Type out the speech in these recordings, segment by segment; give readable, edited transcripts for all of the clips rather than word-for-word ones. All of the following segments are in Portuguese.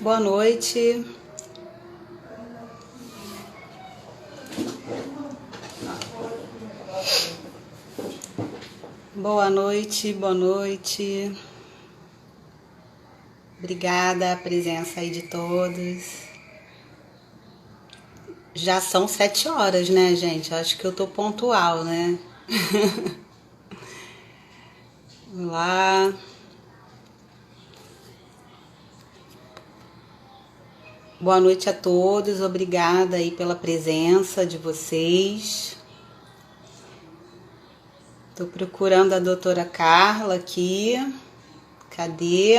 Boa noite. Boa noite, boa noite. Obrigada a presença aí de todos. Já são 7 horas, né, gente? Acho que eu tô pontual, né? Vamos lá. Boa noite a todos. Obrigada aí pela presença de vocês. Tô procurando a doutora Carla aqui. Cadê?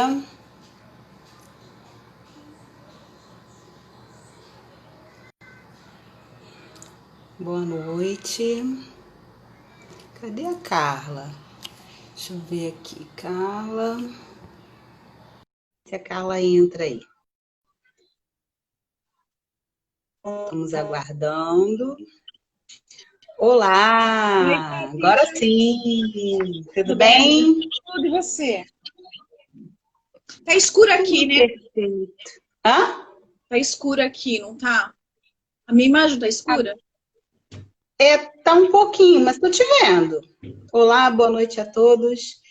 Boa noite. Cadê a Carla? Deixa eu ver aqui. Carla. Se a Carla entra aí. Estamos aguardando. Olá! Agora sim! Tudo bem? Tudo, e você? Tá escuro aqui, né? Perfeito. Hã? Tá escuro aqui, não tá? A minha imagem tá escura? Tá um pouquinho, mas tô te vendo. Olá, boa noite a todos.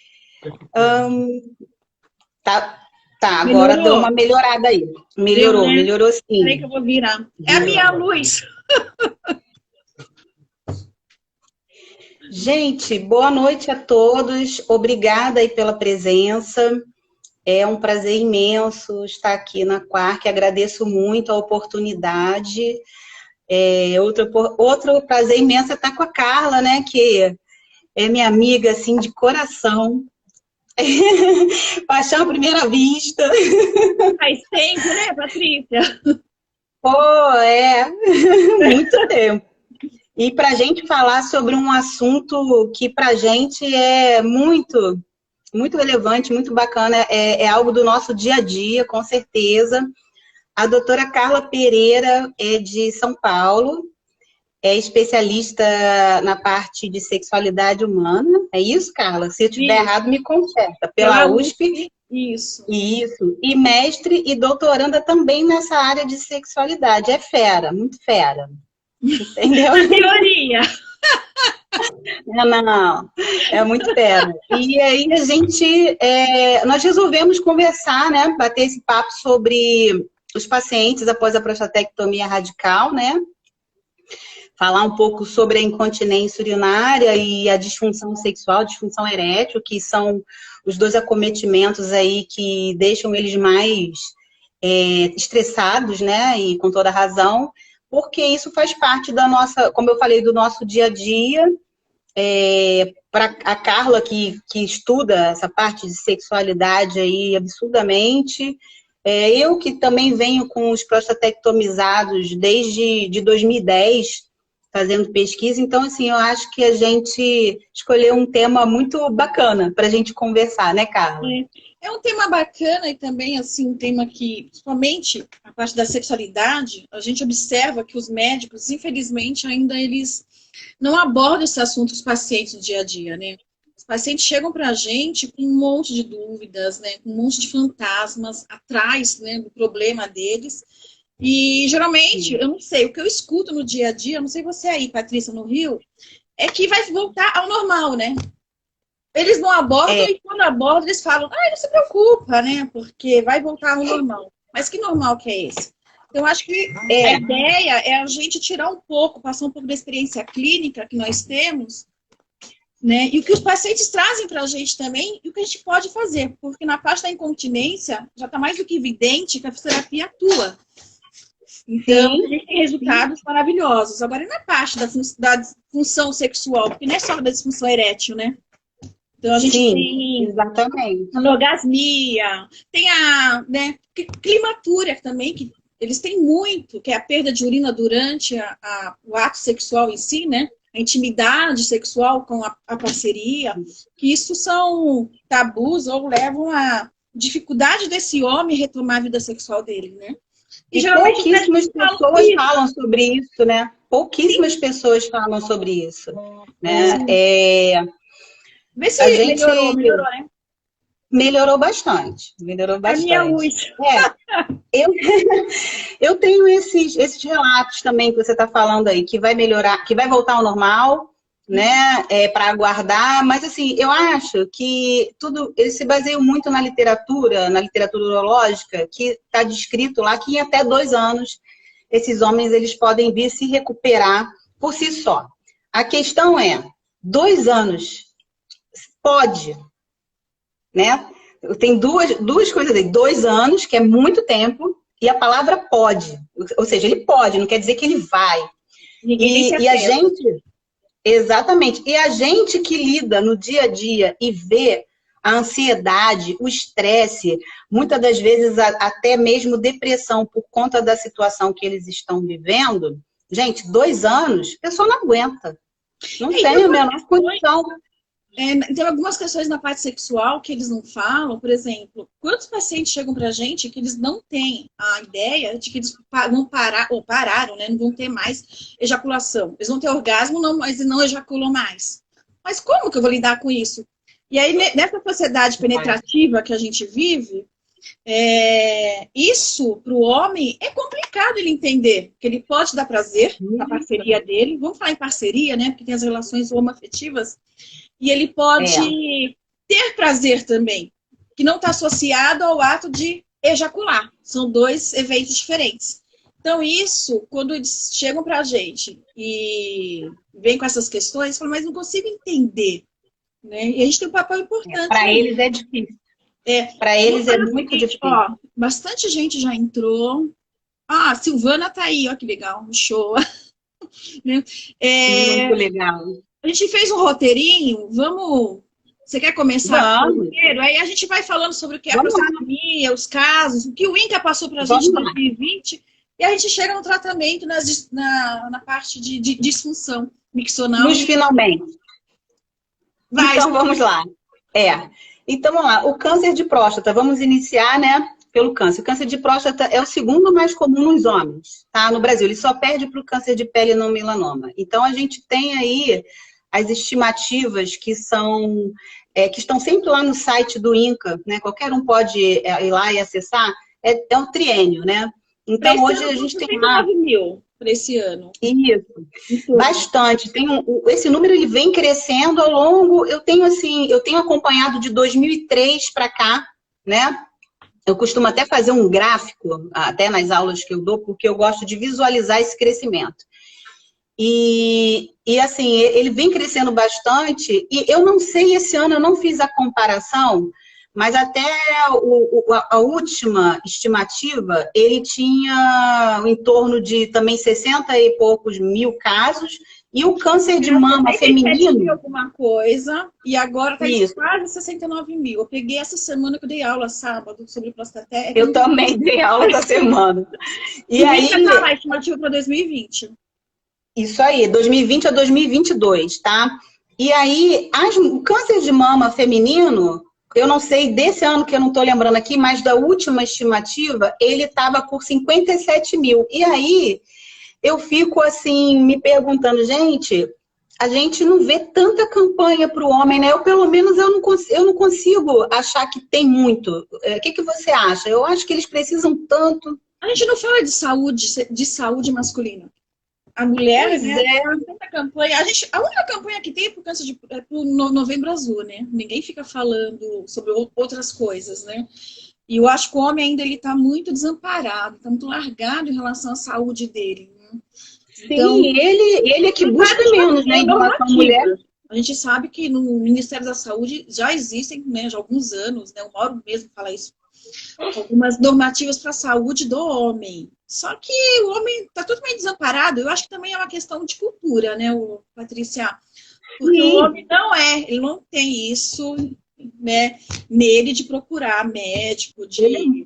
Tá, agora Melhorou? deu uma melhorada aí. Melhorou, Deu, né? melhorou sim. Peraí que eu vou virar. É a minha luz. Gente, boa noite a todos. Obrigada aí pela presença. É um prazer imenso estar aqui na Quark. Agradeço muito a oportunidade. Outro prazer imenso é estar com a Carla, né? Que é minha amiga, assim, de coração. Paixão à primeira vista. Faz tempo, né, Patrícia? Pô, muito tempo. E para a gente falar sobre um assunto que para a gente é muito, muito relevante, muito bacana, é algo do nosso dia a dia, com certeza. A doutora Carla Pereira é de São Paulo, é especialista na parte de sexualidade humana. É isso, Carla? Se eu estiver errado, me conserta. Pela USP. Isso. Isso. E mestre e doutoranda também nessa área de sexualidade. É fera, muito fera. Entendeu? A teoria. Não, é muito fera. E aí nós resolvemos conversar, né? Bater esse papo sobre os pacientes após a prostatectomia radical, né? Falar um pouco sobre a incontinência urinária e a disfunção sexual, disfunção erétil, que são os dois acometimentos aí que deixam eles mais estressados, né? E com toda razão, porque isso faz parte da nossa, como eu falei, do nosso dia a dia. Para a Carla, que estuda essa parte de sexualidade aí absurdamente, eu que também venho com os prostatectomizados desde de 2010, fazendo pesquisa, então, assim, eu acho que a gente escolheu um tema muito bacana para a gente conversar, né, Carla? É um tema bacana e também, assim, um tema que, principalmente a parte da sexualidade, a gente observa que os médicos, infelizmente, ainda eles não abordam esse assunto com os pacientes no dia a dia, né? Os pacientes chegam para a gente com um monte de dúvidas, né? Com um monte de fantasmas atrás, né, do problema deles. E, geralmente, eu não sei, o que eu escuto no dia a dia, eu não sei você aí, Patrícia, no Rio, é que vai voltar ao normal, né? Eles não abordam e quando abordam, eles falam, não se preocupa, né? Porque vai voltar ao normal. Mas que normal que é esse? Então, eu acho que a ideia é a gente tirar um pouco, passar um pouco da experiência clínica que nós temos, né? E o que os pacientes trazem para a gente também e o que a gente pode fazer. Porque na parte da incontinência, já está mais do que evidente que a fisioterapia atua. Então, a gente tem resultados maravilhosos. Agora, e na parte da disfunção sexual? Porque não é só da disfunção erétil, né? Então, a gente tem exatamente. anorgasmia, tem a climatúria também, que eles têm muito, que é a perda de urina durante o ato sexual em si, né? A intimidade sexual com a parceria, que isso são tabus ou levam a dificuldade desse homem retomar a vida sexual dele, né? E pouquíssimas pessoas falam sobre isso, né? Pouquíssimas pessoas falam sobre isso, né? Vê se melhorou, né? melhorou bastante. Melhorou A minha bastante. luz. Eu, eu tenho esses relatos também que você está falando aí, que vai melhorar, que vai voltar ao normal, né, para aguardar, mas assim, eu acho que tudo, eles se baseiam muito na literatura urológica, que está descrito lá que em até 2 anos esses homens eles podem vir se recuperar por si só. A questão é, 2 anos pode, né? Tem duas coisas aí, 2 anos, que é muito tempo, e a palavra pode, ou seja, ele pode, não quer dizer que ele vai. E a gente... Exatamente. E a gente que lida no dia a dia e vê a ansiedade, o estresse, muitas das vezes até mesmo depressão por conta da situação que eles estão vivendo, gente, 2 anos, a pessoa não aguenta. Não tem a menor condição. Tem algumas questões na parte sexual que eles não falam, por exemplo, quantos pacientes chegam pra gente que eles não têm a ideia de que eles vão parar, ou pararam, né? Não vão ter mais ejaculação. Eles vão ter orgasmo, não, mas não ejaculam mais. Mas como que eu vou lidar com isso? E aí, nessa sociedade penetrativa que a gente vive, isso para o homem é complicado ele entender, que ele pode dar prazer na parceria dele. Vamos falar em parceria, né? Porque tem as relações homoafetivas. E ele pode ter prazer também, que não está associado ao ato de ejacular. São 2 eventos diferentes. Então, isso, quando eles chegam para a gente e vêm com essas questões, falam, mas não consigo entender. Né? E a gente tem um papel importante. Para eles é difícil. Para eles é muito difícil. Ó, bastante gente já entrou. Ah, a Silvana tá aí, ó, que legal, show. Muito legal. A gente fez um roteirinho, vamos... Você quer começar com o roteiro? Aí a gente vai falando sobre o que é a prostatomia, os casos, o que o INCA passou pra gente em 2020, e a gente chega no tratamento, na parte de disfunção miccional. Nos finalmente. Então, vamos lá. Então, vamos lá. O câncer de próstata, vamos iniciar, né, pelo câncer. O câncer de próstata é o 2º mais comum nos homens, tá? No Brasil. Ele só perde para o câncer de pele não melanoma. Então, a gente tem aí as estimativas que estão sempre lá no site do INCA, né? Qualquer um pode ir lá e acessar. É um triênio, né? Então, hoje a gente tem lá... 9 mil para esse ano. Isso, bastante. Esse número ele vem crescendo ao longo... Eu tenho acompanhado de 2003 para cá, né? Eu costumo até fazer um gráfico, até nas aulas que eu dou, porque eu gosto de visualizar esse crescimento. E assim, ele vem crescendo bastante, e eu não sei, esse ano eu não fiz a comparação, mas até a última estimativa, ele tinha em torno de também 60 e poucos mil casos, e o câncer de mama feminino... alguma coisa, e agora está em quase 69 mil. Eu peguei essa semana que eu dei aula, sábado, sobre prostatéria. Eu também dei aula essa semana. E aí... a estimativa para 2020. Isso aí, 2020 a 2022, tá? E aí, o câncer de mama feminino, eu não sei desse ano que eu não estou lembrando aqui, mas da última estimativa, ele estava por 57 mil. E aí, eu fico assim, me perguntando, gente, a gente não vê tanta campanha para o homem, né? Eu, pelo menos, eu não consigo achar que tem muito. O que você acha? Eu acho que eles precisam tanto. A gente não fala de saúde masculina. A mulher, né, tanta campanha. A única campanha que tem é por câncer é pro Novembro Azul, né? Ninguém fica falando sobre outras coisas, né? E eu acho que o homem ainda ele tá muito desamparado, tá muito largado em relação à saúde dele. Né? Sim, então, ele é que busca menos, né, em relação à mulher. A gente sabe que no Ministério da Saúde já existem, né, já há alguns anos, né, o Mauro mesmo fala isso, algumas normativas para a saúde do homem. Só que o homem está totalmente desamparado. Eu acho que também é uma questão de cultura, né, Patrícia? Porque o homem ele não tem isso, né, nele de procurar médico.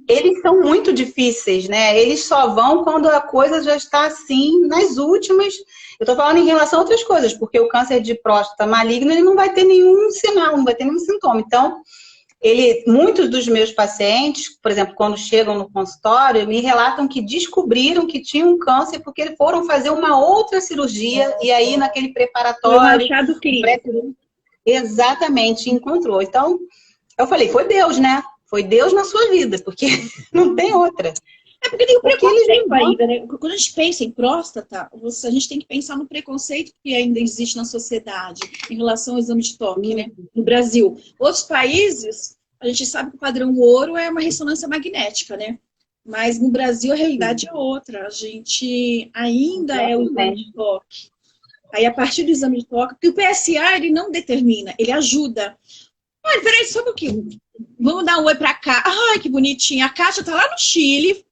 Eles são muito difíceis, né? Eles só vão quando a coisa já está assim, nas últimas. Eu estou falando em relação a outras coisas, porque o câncer de próstata maligno ele não vai ter nenhum sinal, não vai ter nenhum sintoma. Então, muitos dos meus pacientes, por exemplo, quando chegam no consultório, me relatam que descobriram que tinham um câncer porque foram fazer uma outra cirurgia e aí naquele preparatório... Achado clínico. Exatamente, encontrou. Então, Eu falei, foi Deus, né? Foi Deus na sua vida, porque não tem outra. É porque tem o Porque eles preconceito não vão. ainda, né? Quando a gente pensa em próstata, a gente tem que pensar no preconceito que ainda existe na sociedade em relação ao exame de toque, né? No Brasil. Outros países, a gente sabe que o padrão ouro é uma ressonância magnética, né? Mas no Brasil a realidade é outra. A gente ainda é o exame de toque. Aí, a partir do exame de toque, porque o PSA ele não determina, ele ajuda. Olha, peraí, só um pouquinho. Vamos dar um oi pra cá. Ai, que bonitinha. A Kátia tá lá no Chile,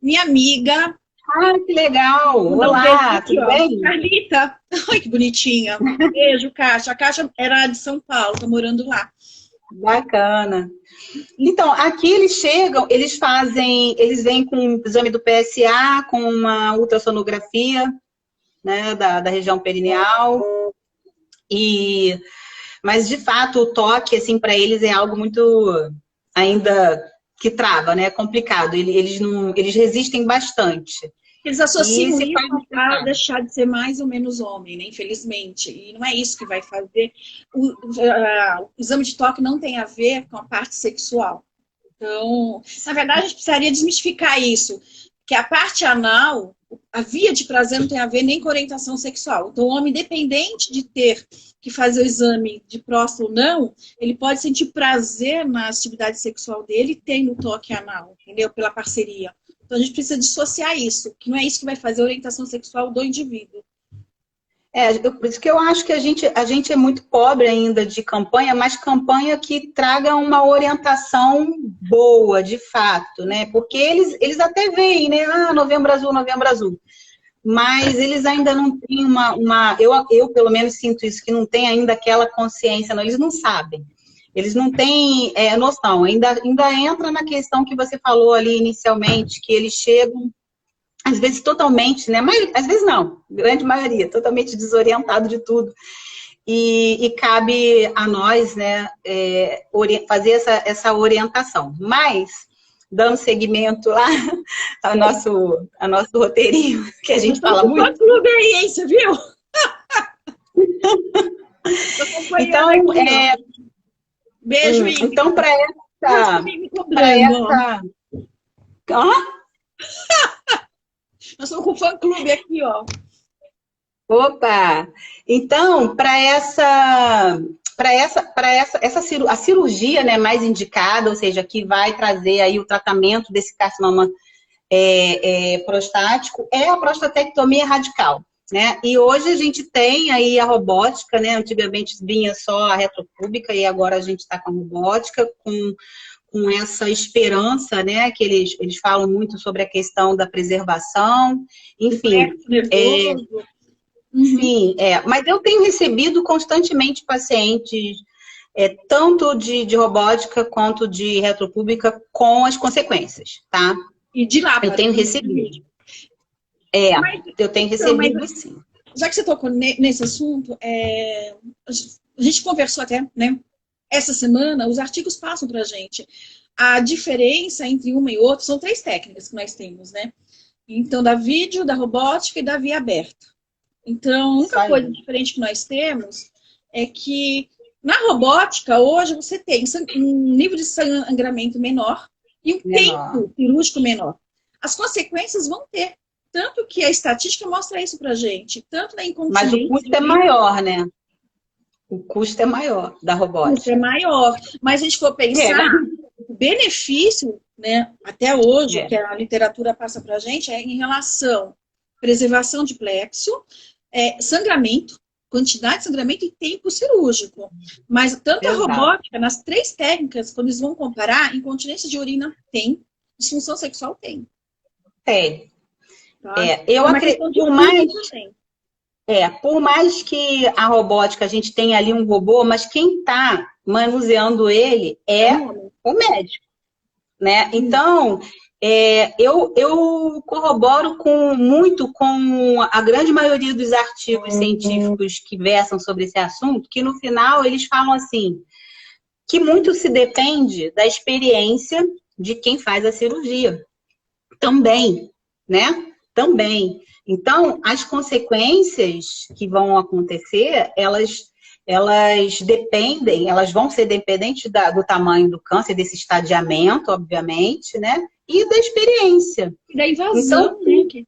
minha amiga. Ah, que legal! Olá, Aqui, tudo ó. bem? Carlita. Ai, que bonitinha. Beijo, Kátia. A Kátia era de São Paulo, tá morando lá. Bacana. Então, aqui eles chegam, eles vêm com o exame do PSA, com uma ultrassonografia, né, da região perineal. Mas, de fato, o toque, assim, para eles é algo muito ainda que trava, né? É complicado. Eles resistem bastante. Eles associam E isso a deixar de ser mais ou menos homem, né? Infelizmente. E não é isso que vai fazer. O exame de toque não tem a ver com a parte sexual. Então, na verdade, a gente precisaria desmistificar isso. Que a parte anal, a via de prazer não tem a ver nem com orientação sexual. Então, o homem, independente de ter que fazer o exame de próstata ou não, ele pode sentir prazer na atividade sexual dele tendo toque anal, entendeu? Pela parceria. Então, a gente precisa dissociar isso, que não é isso que vai fazer a orientação sexual do indivíduo. Por isso que eu acho que a gente é muito pobre ainda de campanha, mas campanha que traga uma orientação boa, de fato, né? Porque eles até veem, né? Ah, Novembro Azul, Novembro Azul. Mas eles ainda não têm eu pelo menos sinto isso, que não tem ainda aquela consciência, não, eles não sabem. Eles não têm noção. Ainda entra na questão que você falou ali inicialmente, que eles chegam às vezes totalmente, né? Mas às vezes não, grande maioria, totalmente desorientado de tudo. E cabe a nós, né, fazer essa orientação. Mas, dando seguimento lá ao nosso roteirinho, que a gente fala muito. Clube aí, hein, você viu? Então, beijo, Ingrid. Então, para essa... Nós estamos com o fã-clube aqui, ó. Opa! Então, a cirurgia, né, mais indicada, ou seja, que vai trazer aí o tratamento desse carcinoma prostático, é a prostatectomia radical, né? E hoje a gente tem aí a robótica, né? Antigamente vinha só a retropúbica e agora a gente está com a robótica, com essa esperança, né, que eles falam muito sobre a questão da preservação, enfim. Sim, mas eu tenho recebido constantemente pacientes, tanto de robótica quanto de retropúbica, com as consequências, tá? E de lá, eu tenho recebido. Eu tenho recebido, sim. Já que você tocou nesse assunto, a gente conversou até, né? Essa semana, os artigos passam para a gente. A diferença entre uma e outra são 3 técnicas que nós temos, né? Então, da vídeo, da robótica e da via aberta. Então, a única coisa diferente que nós temos é que na robótica, hoje, você tem um nível de sangramento menor e um tempo cirúrgico menor. As consequências vão ter. Tanto que a estatística mostra isso pra gente. Tanto na incontinência... Mas o custo é maior, né? O custo é maior da robótica. O custo é maior. Mas se a gente for pensar, o benefício, né, até hoje, que a literatura passa pra gente, é em relação à preservação de plexo, sangramento, quantidade de sangramento e tempo cirúrgico. Mas tanto a robótica, nas 3 técnicas, quando eles vão comparar, incontinência de urina tem, disfunção sexual tem. Tem. Tá? Eu acredito por mais que a robótica, a gente tenha ali um robô, mas quem está manuseando ele é o médico, né? Então, eu corroboro muito com a grande maioria dos artigos científicos que versam sobre esse assunto, que no final eles falam assim, que muito se depende da experiência de quem faz a cirurgia. Também, né? Também. Então, as consequências que vão acontecer, elas elas dependem, elas vão ser dependentes do tamanho do câncer, desse estadiamento, obviamente, né? E da experiência. E da invasão, Então, né? Que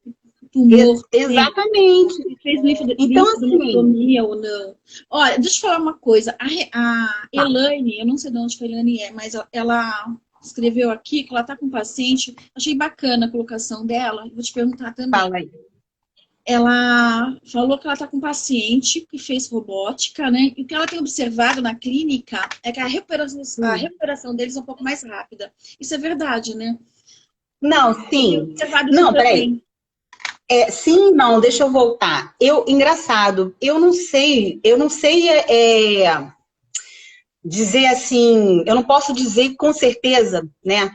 tumor. Exatamente. Se fez Então, assim, linfodenectomia ou não. Olha, deixa eu falar uma coisa. A Elaine, eu não sei de onde a Elaine é, mas ela escreveu aqui que ela está com um paciente. Achei bacana a colocação dela. Vou te perguntar também. fala aí. Ela falou que ela está com um paciente que fez robótica, né? E o que ela tem observado na clínica é que a recuperação deles é um pouco mais rápida. Isso é verdade, né? Não, sim. Não, peraí. Sim, não, deixa eu voltar. Engraçado, eu não sei dizer assim, eu não posso dizer com certeza, né?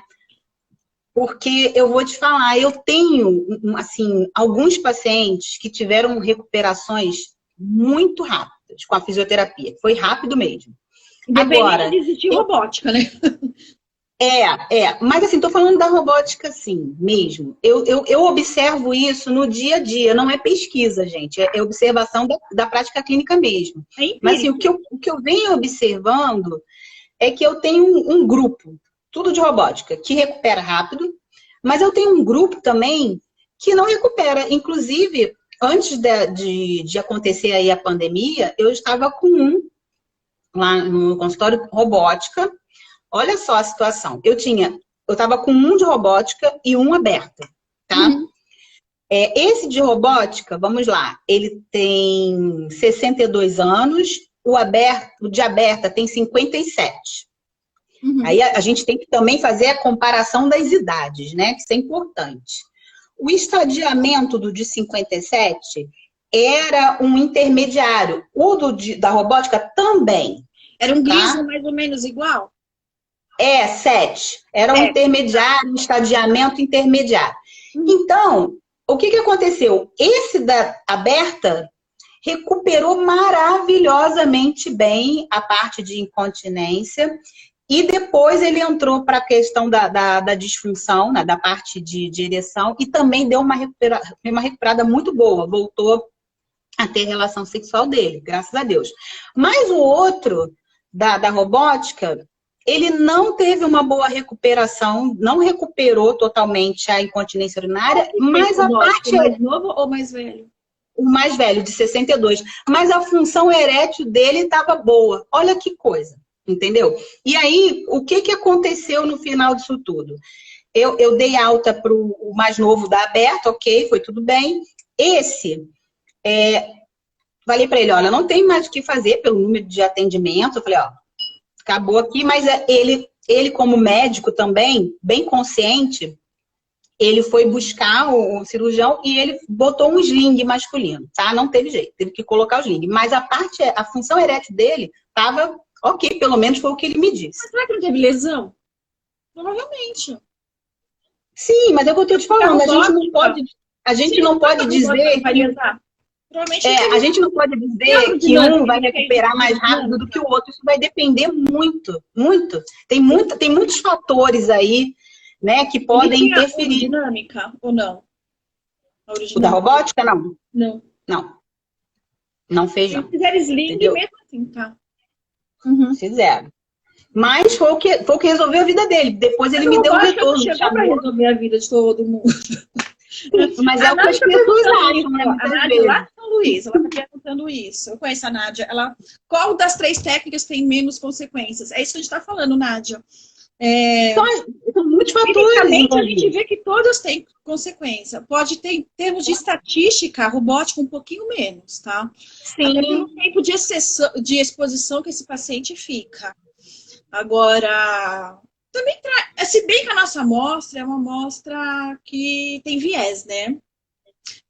Porque eu vou te falar, eu tenho, assim, alguns pacientes que tiveram recuperações muito rápidas com a fisioterapia. Foi rápido mesmo. Agora, de existir robótica, né? Mas assim, tô falando da robótica, sim, mesmo. Eu observo isso no dia a dia, não é pesquisa, gente, é observação da prática clínica mesmo. Mas assim, o que eu venho observando é que eu tenho um grupo, tudo de robótica, que recupera rápido, mas eu tenho um grupo também que não recupera. Inclusive, antes de acontecer aí a pandemia, eu estava com lá no consultório robótica. Olha só a situação. Eu estava com um de robótica e um aberto, tá? Esse de robótica, vamos lá, ele tem 62 anos, o de aberta tem 57. Aí a gente tem que também fazer a comparação das idades, né? Que isso é importante. O estadiamento do de 57 era um intermediário. O da robótica também. Era um grismo mais ou menos igual? 7. Era um intermediário, um estadiamento intermediário. Então, o que aconteceu? Esse da aberta recuperou maravilhosamente bem a parte de incontinência e depois ele entrou para a questão da disfunção, né, da parte de ereção e também deu uma recuperada muito boa, voltou a ter relação sexual dele, graças a Deus. Mas o outro da robótica, ele não teve uma boa recuperação, não recuperou totalmente a incontinência urinária, mas a parte... O mais novo ou mais velho? O mais velho, de 62. Mas a função erétil dele estava boa. Olha que coisa, entendeu? E aí, o que aconteceu no final disso tudo? Eu dei alta para o mais novo da aberta, ok, foi tudo bem. Esse, falei para ele, olha, não tem mais o que fazer pelo número de atendimento. Eu falei, ó, acabou aqui, mas ele como médico também, bem consciente, ele foi buscar o cirurgião e ele botou um sling masculino, tá? Não teve jeito, teve que colocar o sling. Mas a função erétil dele estava ok, pelo menos foi o que ele me disse. Mas será que não teve lesão? Provavelmente. Sim, mas é o que eu tô te falando, a gente não pode dizer que... a gente não pode dizer que um vai recuperar mais rápido do que o outro. Isso vai depender muito, muito. Tem muitos fatores aí, né, que podem interferir. Dinâmica ou não? O da robótica, não? Não. Não fez, não. Se fizeram sling, mesmo assim, tá? Fizeram. Mas foi o que resolveu a vida dele. Depois ele me deu o retorno. Chegou para resolver a vida de todo mundo. Mas é o que as pessoas acham, né? A Nádia lá de São Luís, ela está perguntando isso. Eu conheço a Nádia. Qual das 3 técnicas tem menos consequências? É isso que a gente está falando, Nádia. São muitos fatores. A gente vê que todas têm consequência. Pode ter, em termos de estatística, a robótica um pouquinho menos, tá? Sim. Até pelo tempo de exposição que esse paciente fica. Agora, também se bem que a nossa amostra é uma amostra que tem viés, né?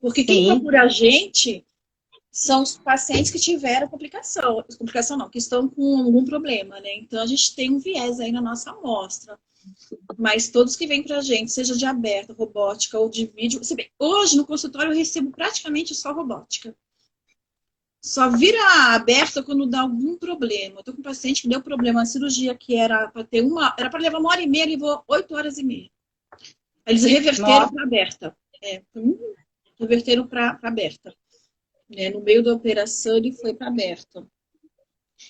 Porque quem procura a gente são os pacientes que tiveram complicação não, que estão com algum problema, né? Então a gente tem um viés aí na nossa amostra. Mas todos que vêm pra gente, seja de aberta, robótica ou de vídeo, hoje no consultório eu recebo praticamente só robótica. Só vira aberta quando dá algum problema. Eu tô com um paciente que deu problema na cirurgia, que era para levar 1h30, levou 8h30. Eles reverteram para aberta. Reverteram para aberta. No meio da operação ele foi para aberta.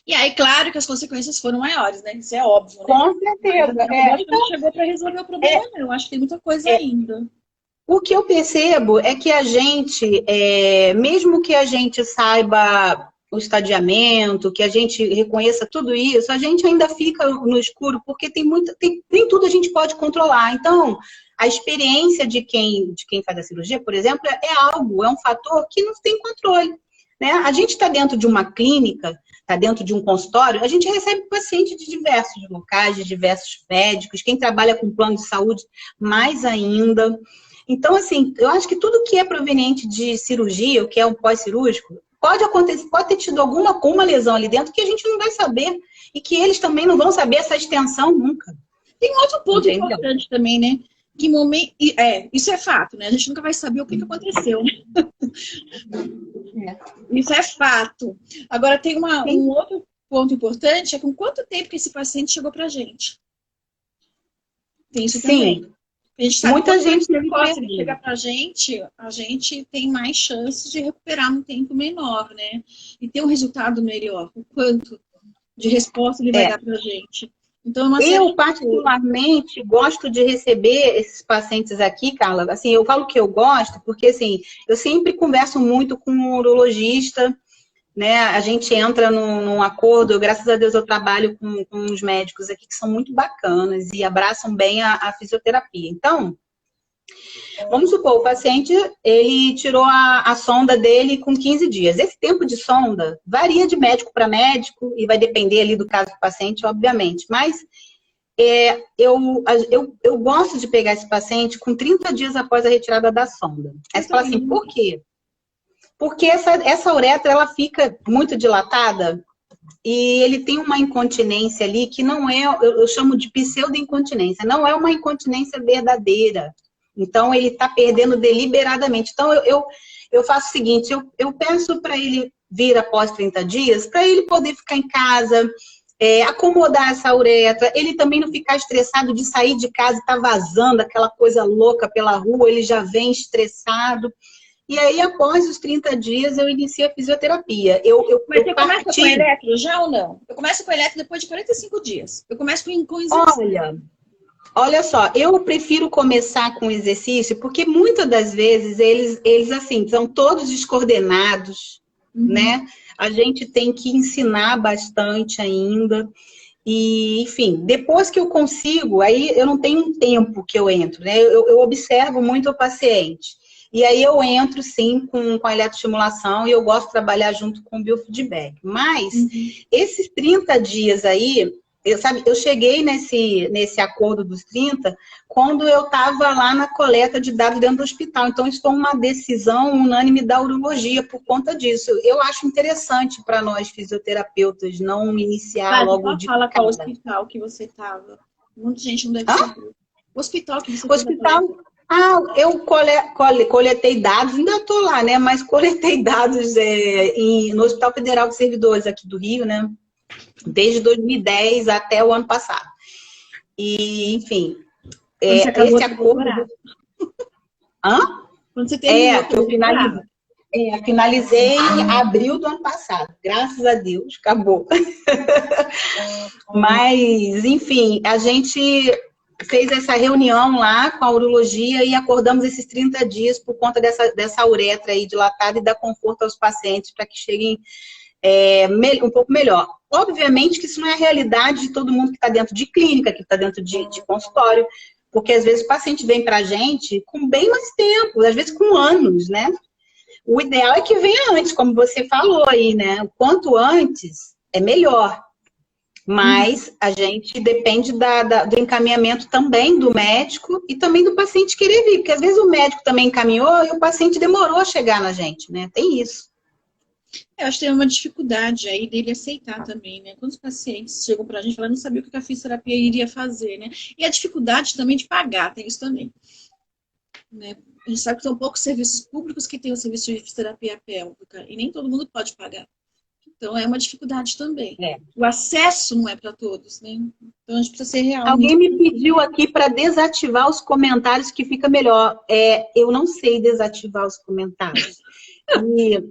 E aí, claro que as consequências foram maiores, né? Isso é óbvio, né? Com certeza. Eu acho que não chegou para resolver o problema, não. Eu acho que tem muita coisa ainda. O que eu percebo é que a gente, mesmo que a gente saiba o estadiamento, que a gente reconheça tudo isso, a gente ainda fica no escuro, porque nem tudo a gente pode controlar. Então, a experiência de quem faz a cirurgia, por exemplo, é um fator que não tem controle. Né? A gente está dentro de uma clínica, está dentro de um consultório, a gente recebe pacientes de diversos locais, de diversos médicos, quem trabalha com plano de saúde, mais ainda. Então, assim, eu acho que tudo que é proveniente de cirurgia, o que é um pós-cirúrgico, pode acontecer, pode ter tido uma lesão ali dentro que a gente não vai saber e que eles também não vão saber essa extensão nunca. Tem um outro ponto importante também, né? Que momento, isso é fato, né? A gente nunca vai saber o que aconteceu. Isso é fato. Agora, tem um outro ponto importante, é com quanto tempo que esse paciente chegou pra gente. Tem isso também. A gente sabe muita gente que chegar pra gente, a gente tem mais chances de recuperar num tempo menor, né? E ter um resultado melhor. O quanto de resposta ele vai dar pra gente. Então, eu, particularmente, gosto de receber esses pacientes aqui, Carla. Assim, eu falo que eu gosto, porque assim, eu sempre converso muito com um urologista, né? A gente entra num acordo, graças a Deus eu trabalho com uns médicos aqui que são muito bacanas e abraçam bem a fisioterapia. Então, vamos supor, o paciente, ele tirou a sonda dele com 15 dias. Esse tempo de sonda varia de médico para médico e vai depender ali do caso do paciente, obviamente. Mas eu gosto de pegar esse paciente com 30 dias após a retirada da sonda. Aí você fala assim, por quê? Porque essa uretra, ela fica muito dilatada e ele tem uma incontinência ali que não é, eu chamo de pseudo-incontinência, não é uma incontinência verdadeira. Então, ele está perdendo deliberadamente. Então, eu faço o seguinte, eu peço para ele vir após 30 dias, para ele poder ficar em casa, acomodar essa uretra, ele também não ficar estressado de sair de casa e estar vazando aquela coisa louca pela rua, ele já vem estressado. E aí, após os 30 dias, eu inicio a fisioterapia. Mas você começa com eletro já ou não? Eu começo com eletro depois de 45 dias. Eu começo com exercício. Olha só, eu prefiro começar com exercício, porque muitas das vezes eles assim, são todos descoordenados, né? A gente tem que ensinar bastante ainda. E, enfim, depois que eu consigo, aí eu não tenho um tempo que eu entro, né? Eu observo muito o paciente. E aí eu entro, sim, com a eletroestimulação e eu gosto de trabalhar junto com o biofeedback. Mas, esses 30 dias aí, eu cheguei nesse acordo dos 30 quando eu estava lá na coleta de dados dentro do hospital. Então, isso foi uma decisão unânime da urologia por conta disso. Eu acho interessante para nós fisioterapeutas não iniciar logo de cara. Fala qual hospital que você estava. Muita gente não deve saber. O hospital que você eu coletei dados, ainda estou lá, né? Mas coletei dados no Hospital Federal de Servidores aqui do Rio, né? Desde 2010 até o ano passado. E, enfim, esse acordo... Quando você terminou, que eu finalizei em abril do ano passado. Graças a Deus, acabou. Mas, enfim, a gente fez essa reunião lá com a urologia e acordamos esses 30 dias por conta dessa uretra aí dilatada e dar conforto aos pacientes para que cheguem um pouco melhor. Obviamente que isso não é a realidade de todo mundo que está dentro de clínica, que está dentro de consultório, porque às vezes o paciente vem para a gente com bem mais tempo, às vezes com anos, né? O ideal é que venha antes, como você falou aí, né? O quanto antes é melhor. Mas a gente depende do encaminhamento também do médico e também do paciente querer vir, porque às vezes o médico também encaminhou e o paciente demorou a chegar na gente, né? Tem isso. Eu acho que tem uma dificuldade aí dele aceitar também, né? Quando os pacientes chegam pra gente falando, não sabia o que a fisioterapia iria fazer, né? E a dificuldade também de pagar, tem isso também. Né? A gente sabe que são poucos serviços públicos que têm o serviço de fisioterapia pélvica e nem todo mundo pode pagar. Então, é uma dificuldade também. O acesso não é para todos, né? Então, a gente precisa ser real. Alguém me pediu aqui para desativar os comentários, que fica melhor. Eu não sei desativar os comentários. E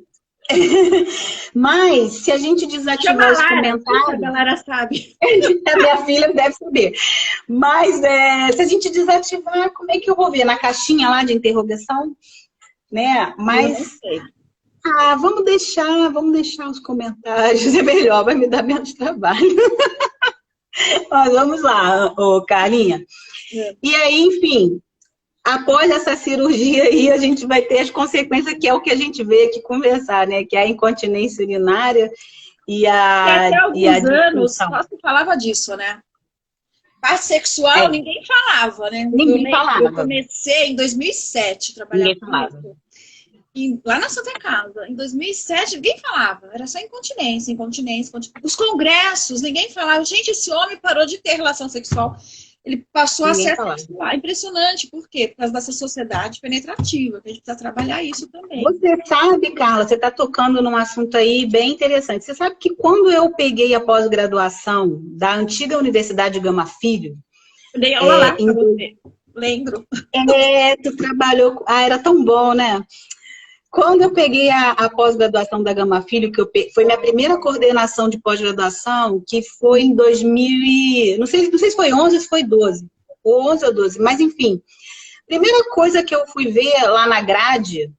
Mas, se a gente desativar os comentários... A galera sabe. A minha filha deve saber. Mas, se a gente desativar, como é que eu vou ver? Na caixinha lá de interrogação? Né? Mas... vamos deixar os comentários. É melhor, vai me dar menos trabalho. Mas vamos lá, Carlinha. E aí, enfim... Após essa cirurgia aí, a gente vai ter as consequências, que é o que a gente veio aqui conversar, né? Que é a incontinência urinária e até alguns anos só se falava disso, né? Parte sexual ninguém falava, né? Ninguém falava. Eu comecei em 2007 a trabalhar com isso. E lá na Santa Casa, em 2007, ninguém falava. Era só incontinência. Os congressos, ninguém falava. Gente, esse homem parou de ter relação sexual. Ele passou a ser sexual. Impressionante. Por quê? Por causa dessa sociedade penetrativa, que a gente precisa trabalhar isso também. Você sabe, Carla, você está tocando num assunto aí bem interessante. Você sabe que quando eu peguei a pós-graduação da antiga Universidade Gama Filho... Eu dei aula lá pra você. Lembro. Tu trabalhou... era tão bom, né? Quando eu peguei a pós-graduação da Gama Filho, foi minha primeira coordenação de pós-graduação, que foi em 2000, não sei se foi 11 ou se foi 12, ou 11 ou 12, mas enfim. Primeira coisa que eu fui ver lá na grade,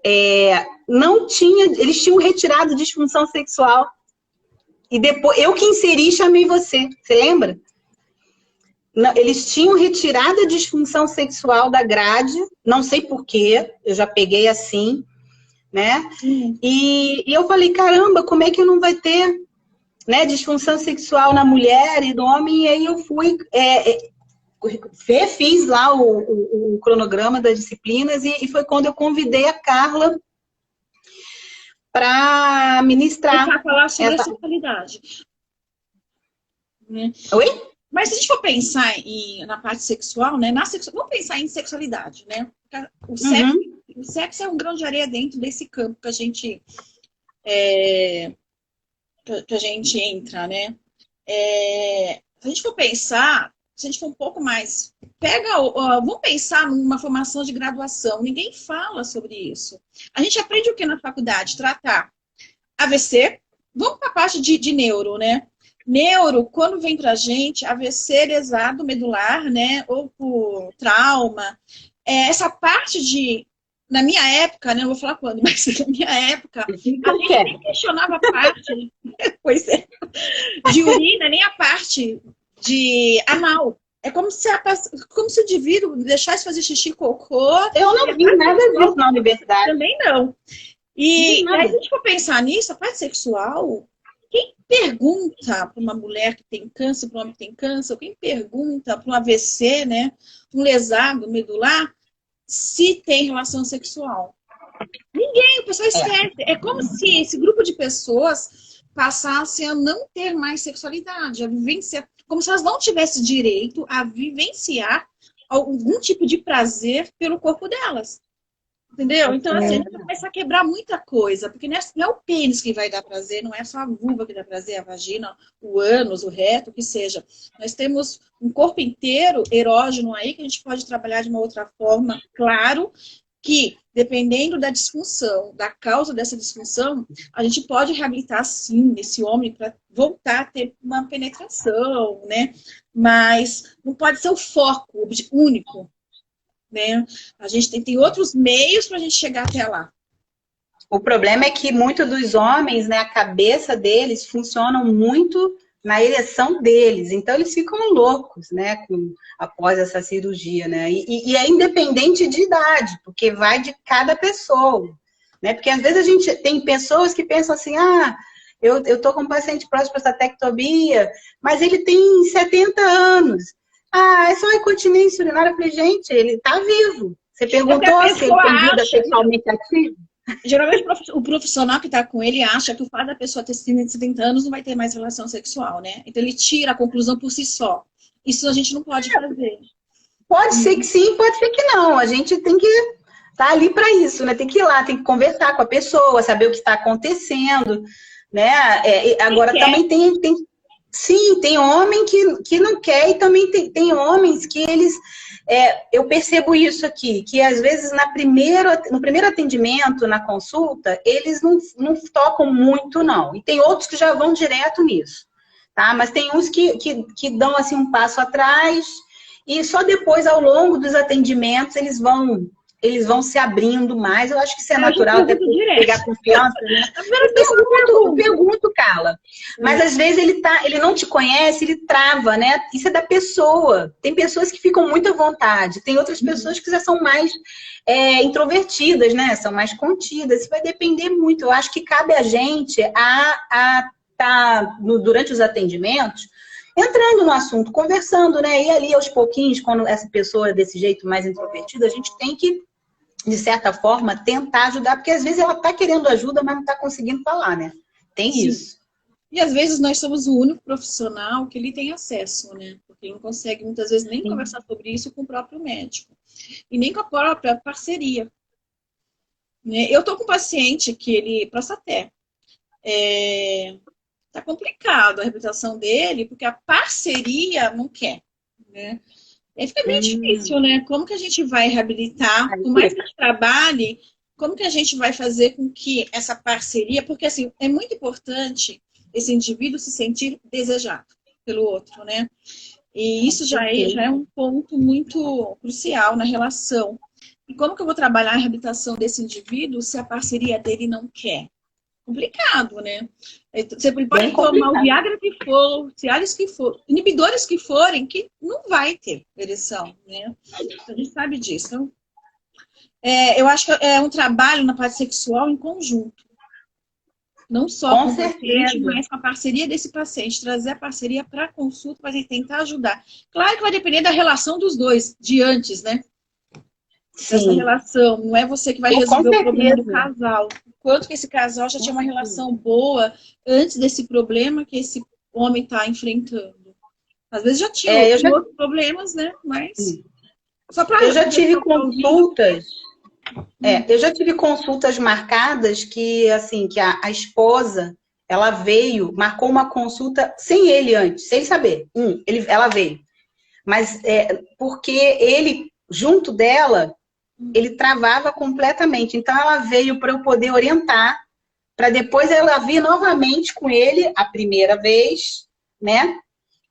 eles tinham retirado disfunção sexual. E depois, eu que inseri, chamei você lembra? Não, eles tinham retirado a disfunção sexual da grade, não sei porquê, eu já peguei assim, né? E eu falei, caramba, como é que não vai ter, né, disfunção sexual na mulher e no homem? E aí eu fui, fiz lá o cronograma das disciplinas e foi quando eu convidei a Carla para ministrar. Para falar sobre a sexualidade. Oi? Mas se a gente for pensar na parte sexual, né? Vamos pensar em sexualidade, né? O sexo é um grão de areia dentro desse campo que a gente entra, né? Se a gente for pensar, se a gente for um pouco mais... vamos pensar numa formação de graduação. Ninguém fala sobre isso. A gente aprende o que na faculdade? Tratar AVC. Vamos para a parte de neuro, né? Neuro, quando vem pra gente, AVC lesado medular, né? Ou por trauma. Essa parte na minha época, né? Não vou falar quando, mas na minha época, a gente nem questionava a parte, pois é, de urina, nem a parte de anal. É como se o indivíduo deixasse fazer xixi e cocô. Eu não vi nada disso na universidade. Também não. E aí, se a gente for pensar nisso, a parte sexual... Quem pergunta para uma mulher que tem câncer, para um homem que tem câncer, quem pergunta para um AVC, né, um lesado medular, se tem relação sexual? Ninguém, o pessoal esquece. É como se esse grupo de pessoas passasse a não ter mais sexualidade, a vivenciar, como se elas não tivessem direito a vivenciar algum tipo de prazer pelo corpo delas. Entendeu? Então, assim, a gente vai começar a quebrar muita coisa, porque não é o pênis que vai dar prazer, não é só a vulva que dá prazer, a vagina, o ânus, o reto, o que seja. Nós temos um corpo inteiro erógeno aí que a gente pode trabalhar de uma outra forma, claro, que dependendo da disfunção, da causa dessa disfunção, a gente pode reabilitar sim esse homem para voltar a ter uma penetração, né? Mas não pode ser o foco único. Né? A gente tem outros meios para a gente chegar até lá. O problema é que muitos dos homens, né, a cabeça deles funciona muito na ereção deles, então eles ficam loucos, né, após essa cirurgia, né, e é independente de idade, porque vai de cada pessoa, né, porque às vezes a gente tem pessoas que pensam assim, eu tô com um paciente próximo para prostatectomia, mas ele tem 70 anos. É só incontinência urinária. Eu falei, gente, ele tá vivo. Você perguntou se ele tem vida sexualmente ativa? Geralmente o profissional que tá com ele acha que o fato da pessoa ter 70 anos não vai ter mais relação sexual, né? Então ele tira a conclusão por si só. Isso a gente não pode fazer. Pode ser que sim, pode ser que não. A gente tem que estar ali para isso, né? Tem que ir lá, tem que conversar com a pessoa, saber o que está acontecendo, né? Agora também tem Sim, tem homem que não quer e também tem homens que eles... eu percebo isso aqui, que às vezes no primeiro atendimento, na consulta, eles não tocam muito, não. E tem outros que já vão direto nisso, tá? Mas tem uns que dão assim um passo atrás e só depois, ao longo dos atendimentos, eles vão se abrindo mais. Eu acho que isso é natural, até por pegar confiança, né? Eu pergunto, Carla. Mas às vezes ele não te conhece, ele trava, né? Isso é da pessoa. Tem pessoas que ficam muito à vontade, tem outras pessoas que já são mais introvertidas, né? São mais contidas. Isso vai depender muito. Eu acho que cabe a gente a estar durante os atendimentos entrando no assunto, conversando, né? E ali, aos pouquinhos, quando essa pessoa é desse jeito mais introvertida, a gente tem que, de certa forma, tentar ajudar, porque às vezes ela está querendo ajuda, mas não está conseguindo falar, né? Tem Sim. isso. E às vezes nós somos o único profissional que ele tem acesso, né? Porque ele não consegue, muitas vezes, nem conversar sobre isso com o próprio médico. E nem com a própria parceria. Né? Eu tô com um paciente que ele, Prostaté, tá complicado a reabilitação dele, porque a parceria não quer, né? Aí fica bem difícil, né? Como que a gente vai reabilitar? Por mais que a gente trabalhe, como que a gente vai fazer com que essa parceria... Porque, assim, é muito importante esse indivíduo se sentir desejado pelo outro, né? E isso já é um ponto muito crucial na relação. E como que eu vou trabalhar a reabilitação desse indivíduo se a parceria dele não quer? Complicado, né? Você pode tomar o Viagra que for, Cialis que for, inibidores que forem, que não vai ter ereção, né? A gente sabe disso. Então, eu acho que é um trabalho na parte sexual em conjunto. Não só com o paciente, mas com a parceria desse paciente. Trazer a parceria para a consulta para tentar ajudar. Claro que vai depender da relação dos dois, de antes, né? Essa relação. Não é você que vai resolver o problema do casal. Quanto que esse casal já tinha uma relação boa antes desse problema que esse homem está enfrentando. Às vezes já tinha outros problemas, né? Mas só para eu já tive consultas. Eu já tive consultas marcadas que, assim, que a esposa, ela veio, marcou uma consulta sem ele antes, sem ele saber. Ela veio. Mas porque ele, junto dela, ele travava completamente. Então, ela veio para eu poder orientar, para depois ela vir novamente com ele a primeira vez, né?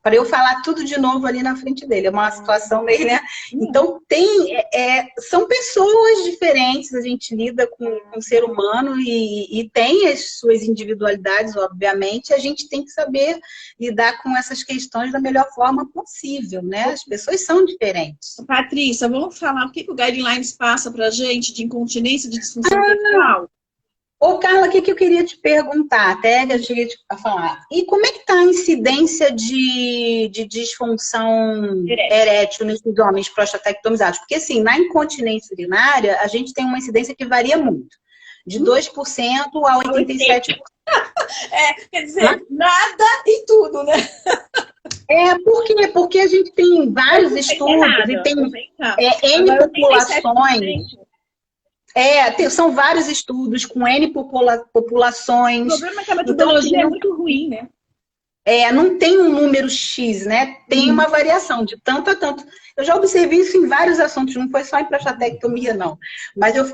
Para eu falar tudo de novo ali na frente dele. É uma situação meio, né? Então, são pessoas diferentes, a gente lida com o ser humano e tem as suas individualidades, obviamente, a gente tem que saber lidar com essas questões da melhor forma possível, né? As pessoas são diferentes. Patrícia, vamos falar o que o Guidelines passa para a gente de incontinência, de disfunção sexual? Ô, Carla, o que eu queria te perguntar, até que eu cheguei a falar. E como é que está a incidência de disfunção erétil nesses homens prostatectomizados? Porque, assim, na incontinência urinária, a gente tem uma incidência que varia muito. De 2% a 87%. Quer dizer, nada e tudo, né? Por quê? Porque a gente tem vários estudos e tem N populações... são vários estudos com N populações. O problema é que a metodologia é muito ruim, né? Não tem um número X, né? Tem uma variação de tanto a tanto. Eu já observei isso em vários assuntos, não foi só em prostatectomia, não. Mas eu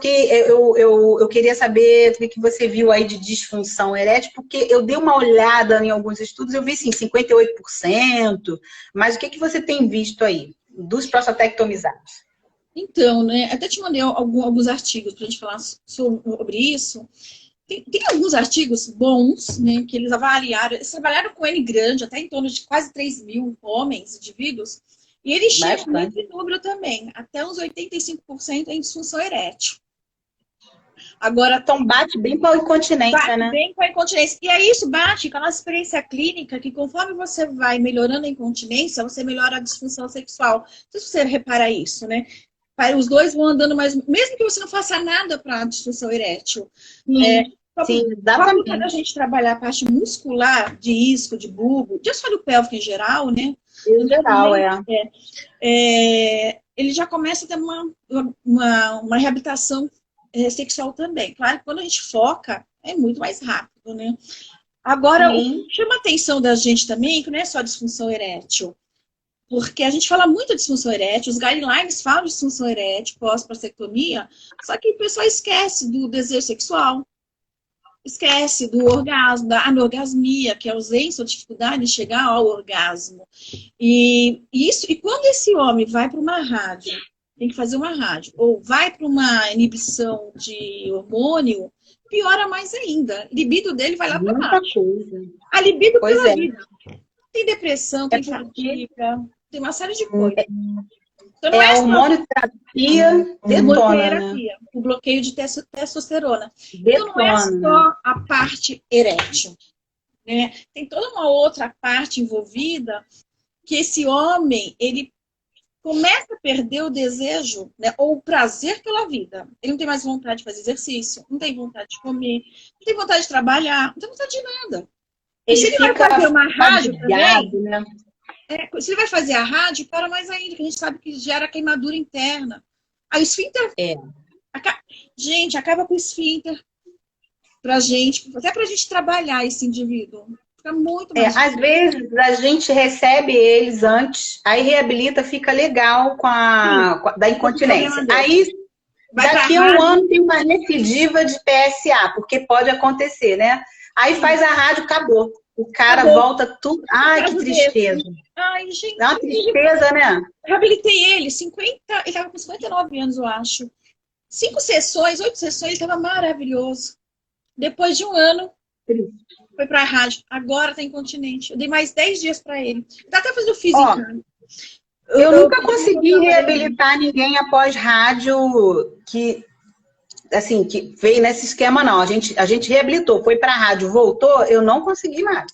queria saber o que você viu aí de disfunção erétil, porque eu dei uma olhada em alguns estudos, eu vi, sim, 58%. Mas o que você tem visto aí dos prostatectomizados? Então, né, até te mandei alguns artigos para a gente falar sobre isso. Tem alguns artigos bons, né, que eles avaliaram, eles trabalharam com N grande, até em torno de quase 3 mil homens, indivíduos, e eles chegam nesse número também, até uns 85% em disfunção erétil. Agora, então bate bem com a incontinência, né? Bate bem com a incontinência. E aí isso bate com a nossa experiência clínica, que conforme você vai melhorando a incontinência, você melhora a disfunção sexual. Não sei se você repara isso, né? Os dois vão andando mais... Mesmo que você não faça nada para a disfunção erétil. Sim, exatamente. Quando a gente trabalhar a parte muscular, de isco, de bulbo, de assoalho pélvico em geral, né? Em geral, ele já começa a ter uma reabilitação sexual também. Claro que quando a gente foca, é muito mais rápido, né? Agora, o Sim. que chama a atenção da gente também, que não é só disfunção erétil, porque a gente fala muito de disfunção erétil, os guidelines falam de disfunção erétil pós-prostatectomia, só que o pessoal esquece do desejo sexual, esquece do orgasmo, da anorgasmia, que é a ausência ou dificuldade de chegar ao orgasmo. E quando esse homem vai para uma rádio, tem que fazer uma rádio, ou vai para uma inibição de hormônio, piora mais ainda. A libido dele vai lá para Muita baixo. coisa. A libido Pois pela é. vida. Tem depressão, É tem porque fadiga, tem uma série de coisas. Então, não a é só hormonioterapia detona, né? hormonoterapia, o bloqueio de testosterona. Então, não é Detona. só a parte erétil, né? Tem toda uma outra parte envolvida que esse homem, ele começa a perder o desejo, né, ou o prazer pela vida. Ele não tem mais vontade de fazer exercício, não tem vontade de comer, não tem vontade de trabalhar, não tem vontade de nada. E se ele vai fazer uma rádio também, né? se ele vai fazer a rádio, para mais ainda, que a gente sabe que gera queimadura interna. Aí o esfíncter... Gente, acaba com o esfíncter pra gente, até pra gente trabalhar esse indivíduo. Fica muito mais às vezes a gente recebe eles antes, aí reabilita, fica legal com da incontinência. Aí, daqui a um ano tem uma recidiva de PSA, porque pode acontecer, né? Aí faz a rádio, acabou. O cara volta tudo. Ai, que tristeza. Ai, gente. Dá uma tristeza, né? Reabilitei ele, ele estava com 59 anos, eu acho. 8 sessões, ele estava maravilhoso. Depois de um ano, foi pra rádio. Agora tá incontinente. Eu dei mais 10 dias pra ele. Tá até fazendo física. Eu nunca consegui reabilitar ninguém após rádio que veio nesse esquema, não. A gente reabilitou, foi pra rádio, voltou, eu não consegui mais.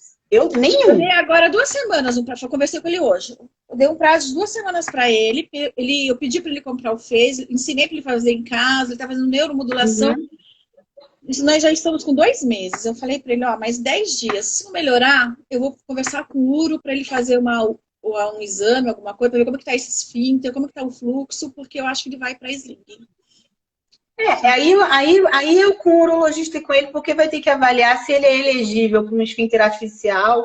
Nenhum. Eu dei agora 2 semanas, eu conversei com ele hoje. Eu dei um prazo de 2 semanas pra ele. Eu pedi pra ele comprar o Phase, ensinei pra ele fazer em casa, ele tá fazendo neuromodulação. Nós já estamos com 2 meses. Eu falei pra ele, mais 10 dias. Se não melhorar, eu vou conversar com o Uro pra ele fazer um exame, alguma coisa, pra ver como que tá esse esfíncter, como que tá o fluxo, porque eu acho que ele vai pra sling. Aí eu com o urologista e com ele, porque vai ter que avaliar se ele é elegível para um esfíncter artificial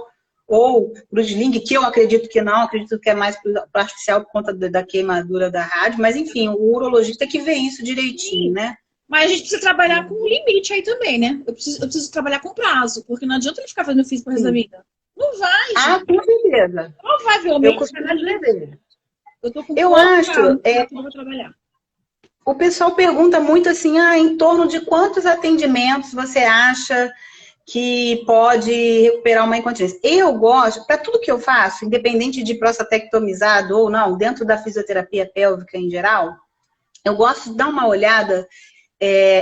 ou para o sling, que eu acredito que não, acredito que é mais para o artificial por conta da queimadura da rádio, mas enfim, o urologista tem que ver isso direitinho, né? Mas a gente precisa trabalhar com um limite aí também, né? Eu preciso trabalhar com prazo, porque não adianta ele ficar fazendo físico pro resto da vida. Não vai, gente. Com certeza. Provavelmente. Eu costumo dizer. Eu tô com vou trabalhar. O pessoal pergunta muito assim, em torno de quantos atendimentos você acha que pode recuperar uma incontinência? Eu gosto, para tudo que eu faço, independente de prostatectomizado ou não, dentro da fisioterapia pélvica em geral, eu gosto de dar uma olhada.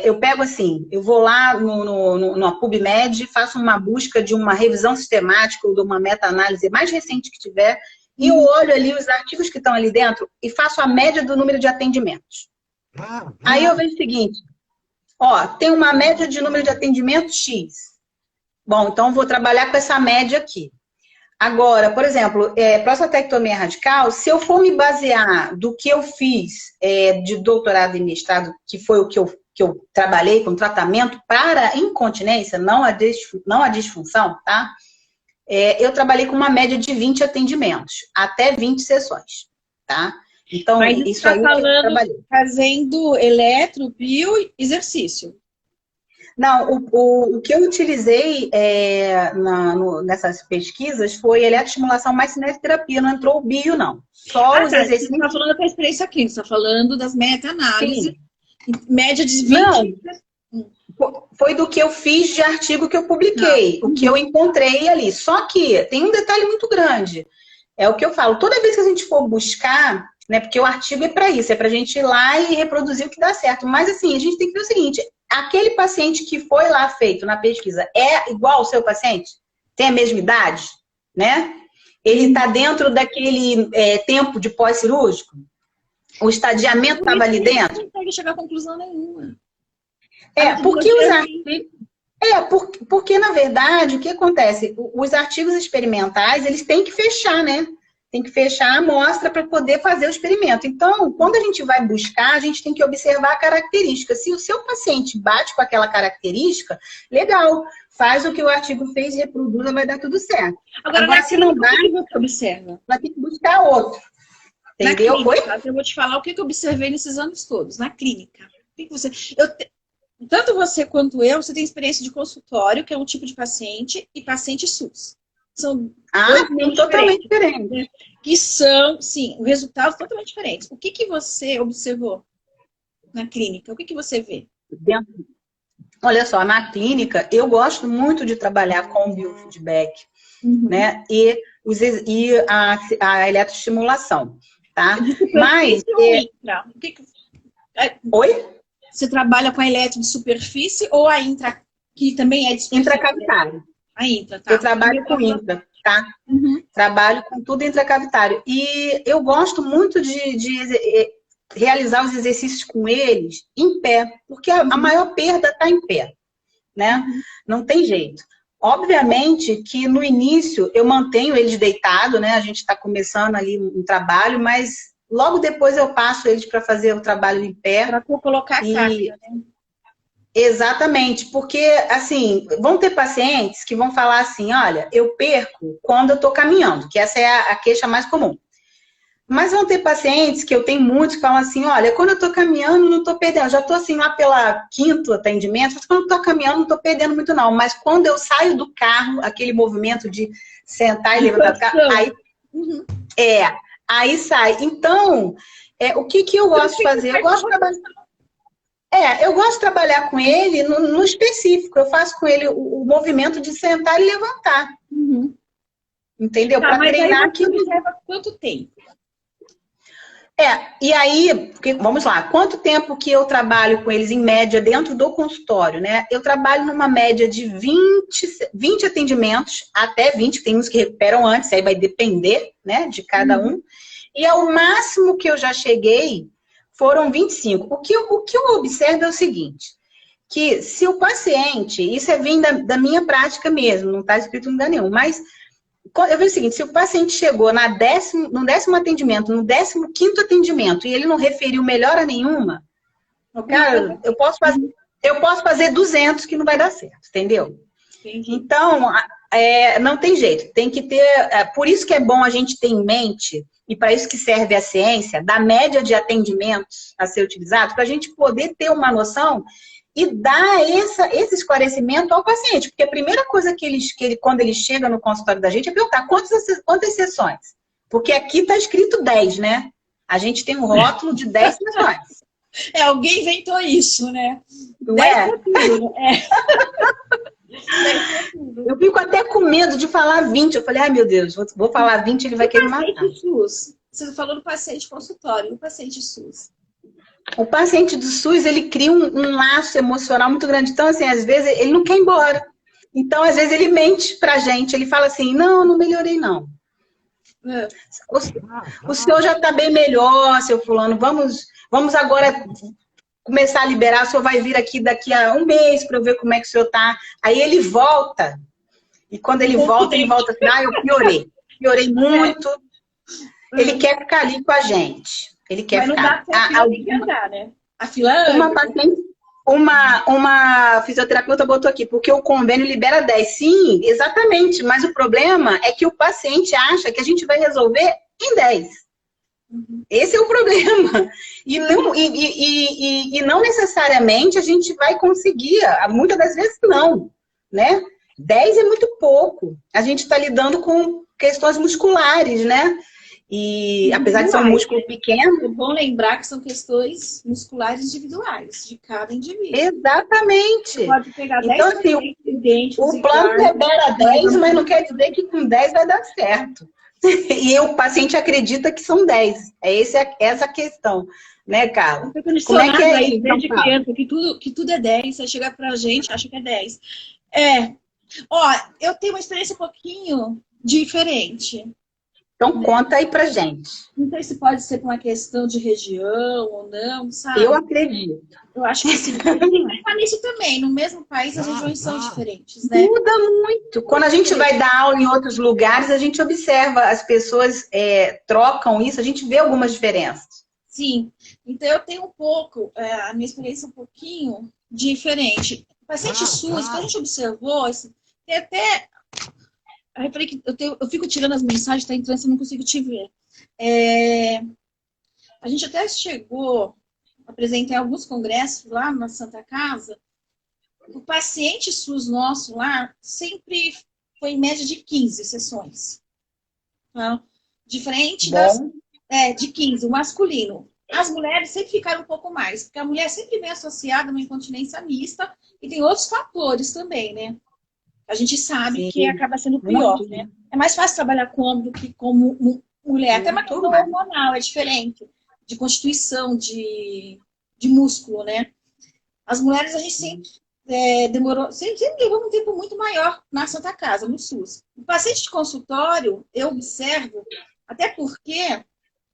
Eu pego assim, eu vou lá no PubMed, faço uma busca de uma revisão sistemática ou de uma meta-análise mais recente que tiver, e eu olho ali os artigos que estão ali dentro e faço a média do número de atendimentos. Aí eu vejo o seguinte, tem uma média de número de atendimentos X. Bom, então vou trabalhar com essa média aqui. Agora, por exemplo, prostatectomia radical, se eu for me basear do que eu fiz de doutorado e mestrado, que foi o que eu trabalhei com tratamento para incontinência, não a disfunção, tá? Eu trabalhei com uma média de 20 atendimentos, até 20 sessões, tá? Então, mas isso aí eu trabalhei. Fazendo eletro, bio, exercício. Não, o que eu utilizei nessas pesquisas foi eletroestimulação mais cinesioterapia, não entrou o bio, não. Só os exercícios. Você está falando da experiência clínica, você está falando das meta-análises, média de 20. Não, foi do que eu fiz de artigo que eu publiquei, o que eu encontrei ali. Só que tem um detalhe muito grande. É o que eu falo, toda vez que a gente for buscar, né, porque o artigo é para isso, é para a gente ir lá e reproduzir o que dá certo. Mas assim, a gente tem que ver o seguinte, aquele paciente que foi lá feito na pesquisa é igual ao seu paciente? Tem a mesma idade? Né? Ele está dentro daquele tempo de pós-cirúrgico? O estadiamento estava ali dentro? Não consegue chegar a conclusão nenhuma. Porque os artigos... porque, na verdade, o que acontece? Os artigos experimentais, eles têm que fechar, né? Tem que fechar a amostra para poder fazer o experimento. Então, quando a gente vai buscar, a gente tem que observar a característica. Se o seu paciente bate com aquela característica, legal. faz o que o artigo fez, reproduza, vai dar tudo certo. Agora se não dá, o que você observa? vai ter que buscar outro. Entendeu? Clínica, eu vou te falar o que eu observei nesses anos todos, na clínica. O que você... Tanto você quanto eu, você tem experiência de consultório, que é um tipo de paciente, e paciente SUS. São totalmente diferentes. Né? Que são, sim, resultados totalmente diferentes. O que você observou na clínica? O que você vê? Olha só, na clínica, eu gosto muito de trabalhar com biofeedback, né? E a eletroestimulação, tá? Mas... Oi? Você trabalha com a eletro de superfície ou a intra, que também é de superfície? Intracavitário. A intra, tá. Eu trabalho com intra, tá? Trabalho com tudo intracavitário. E eu gosto muito de realizar os exercícios com eles em pé, porque a maior perda está em pé, né? Não tem jeito. Obviamente que no início eu mantenho eles deitados, né? A gente está começando ali um trabalho, mas logo depois eu passo eles para fazer o trabalho em pé. Para colocar a carga, né? Exatamente, porque, assim, vão ter pacientes que vão falar assim, olha, eu perco quando eu estou caminhando, que essa é a queixa mais comum. Mas vão ter pacientes, que eu tenho muitos, que falam assim, olha, quando eu estou caminhando, não estou perdendo. Já estou assim, lá pela quinto atendimento, mas quando eu estou caminhando, não estou perdendo muito não. Mas quando eu saio do carro, aquele movimento de sentar e levantar do carro, aí, aí sai. Então, o que eu gosto de fazer? Eu gosto de trabalhar com ele no específico. Eu faço com ele o movimento de sentar e levantar. Entendeu? Para treinar aquilo. Quanto tempo? E aí, vamos lá, quanto tempo que eu trabalho com eles em média dentro do consultório, né? Eu trabalho numa média de 20 atendimentos, até 20, tem uns que recuperam antes, aí vai depender, né, de cada um. E ao máximo que eu já cheguei foram 25. O que eu observo é o seguinte, que se o paciente, isso vem da minha prática mesmo, não está escrito em lugar nenhum, mas eu vejo o seguinte, se o paciente chegou no 10º atendimento, no 15º atendimento, e ele não referiu melhora nenhuma, cara, eu posso fazer 200 que não vai dar certo, entendeu? Entendi. Então, não tem jeito, tem que ter, por isso que é bom a gente ter em mente, e para isso que serve a ciência, da média de atendimentos a ser utilizado, para a gente poder ter uma noção e dar esse esclarecimento ao paciente. Porque a primeira coisa que ele quando ele chega no consultório da gente, é perguntar quantas sessões. Porque aqui está escrito 10, né? A gente tem um rótulo de 10 sessões. Alguém inventou isso, né? Não é? Eu fico até com medo de falar 20. Eu falei, ai meu Deus, vou falar 20, ele vai querer matar. SUS. Você falou do paciente consultório, o paciente SUS. O paciente do SUS, ele cria um laço emocional muito grande. Então, assim, às vezes ele não quer ir embora. Então, às vezes ele mente pra gente. Ele fala assim, não melhorei não. O senhor já tá bem melhor, seu fulano. Vamos agora começar a liberar. O senhor vai vir aqui daqui a um mês para eu ver como é que o senhor tá. Aí ele volta. E quando ele volta assim, eu piorei muito. Ele quer ficar ali com a gente. Ele quer ficar. Né? A fila uma fisioterapeuta botou aqui, porque o convênio libera 10. Sim, exatamente. Mas o problema é que o paciente acha que a gente vai resolver em 10. Esse é o problema. E não necessariamente a gente vai conseguir. Muitas das vezes não, né? 10 é muito pouco. A gente está lidando com questões musculares, né? E apesar de ser um músculo pequeno... É bom lembrar que são questões musculares individuais, de cada indivíduo. Exatamente. Você pode pegar 10 então, assim, o plano libera 10, mas não quer dizer que com 10 vai dar certo. E o paciente acredita que são 10. Essa a questão, né, Carla? Como é que é isso? Desde criança, que tudo é 10, você chega pra gente, acha que é 10. Eu tenho uma experiência um pouquinho diferente. Então, conta aí pra gente. Não sei se pode ser por uma questão de região ou não, sabe? Eu acredito. Eu acho que sim. Mas nisso também, no mesmo país as regiões são diferentes, né? Muda muito. Quando a gente vai dar aula em outros lugares, a gente observa, as pessoas trocam isso, a gente vê algumas diferenças. Sim. Então, eu tenho um pouco, a minha experiência é um pouquinho diferente. paciente SUS, que a gente observou, tem até... Aí eu falei que eu fico tirando as mensagens, tá entrando, eu não consigo te ver. A gente até chegou, apresentei alguns congressos lá na Santa Casa, o paciente SUS nosso lá sempre foi em média de 15 sessões. Tá? Diferente de 15, o masculino. As mulheres sempre ficaram um pouco mais, porque a mulher sempre vem associada a uma incontinência mista e tem outros fatores também, né? A gente sabe Sim, que acaba sendo pior, né? É mais fácil trabalhar com homem do que com mulher. Até uma questão hormonal é diferente, de constituição, de músculo, né? As mulheres, a gente sempre sempre levou um tempo muito maior na Santa Casa, no SUS. O paciente de consultório, eu observo, até porque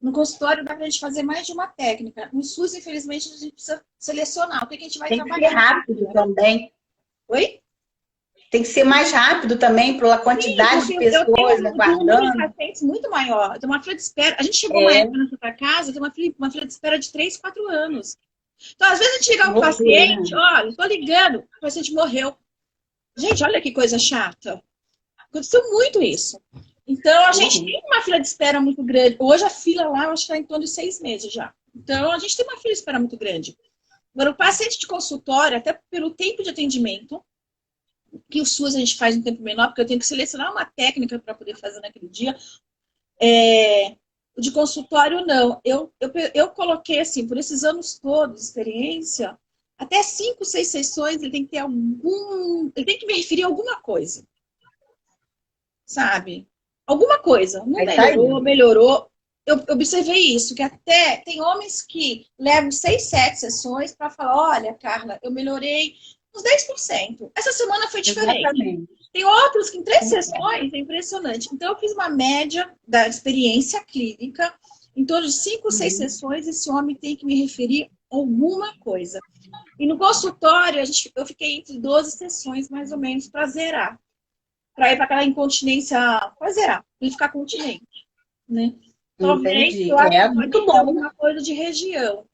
no consultório dá pra gente fazer mais de uma técnica. No SUS, infelizmente, a gente precisa selecionar o que a gente vai trabalhar. Tem que ser rápido também. Oi? Tem que ser mais rápido também, pela quantidade de pessoas aguardando. Eu tenho um pacientes muito maior. Tem uma fila de espera. A gente chegou uma época na Santa Casa, tem uma fila de espera de 3, 4 anos. Então, às vezes, a gente chega um paciente, olha, estou ligando, o paciente morreu. Gente, olha que coisa chata. Aconteceu muito isso. Então, a gente tem uma fila de espera muito grande. Hoje, a fila lá, eu acho que está em torno de 6 meses já. Então, a gente tem uma fila de espera muito grande. Agora, o paciente de consultório, até pelo tempo de atendimento, que o SUS a gente faz em tempo menor, porque eu tenho que selecionar uma técnica para poder fazer naquele dia. De consultório, não. Eu coloquei assim, por esses anos todos de experiência, até 5, 6 sessões, ele tem que ter ele tem que me referir a alguma coisa. Sabe? Alguma coisa. Não melhorou. Eu observei isso, que até tem homens que levam 6, 7 sessões para falar, olha, Carla, eu melhorei uns 10%. Essa semana foi diferente. Exatamente. Tem outros que em 3 sessões é impressionante. Então, eu fiz uma média da experiência clínica. Em torno de 5, 6 sessões, esse homem tem que me referir a alguma coisa. E no consultório, eu fiquei entre 12 sessões, mais ou menos, para zerar. Para ir para aquela incontinência, para zerar, para ele ficar continente. Né? Talvez, eu acho que muito bom. Alguma coisa de região.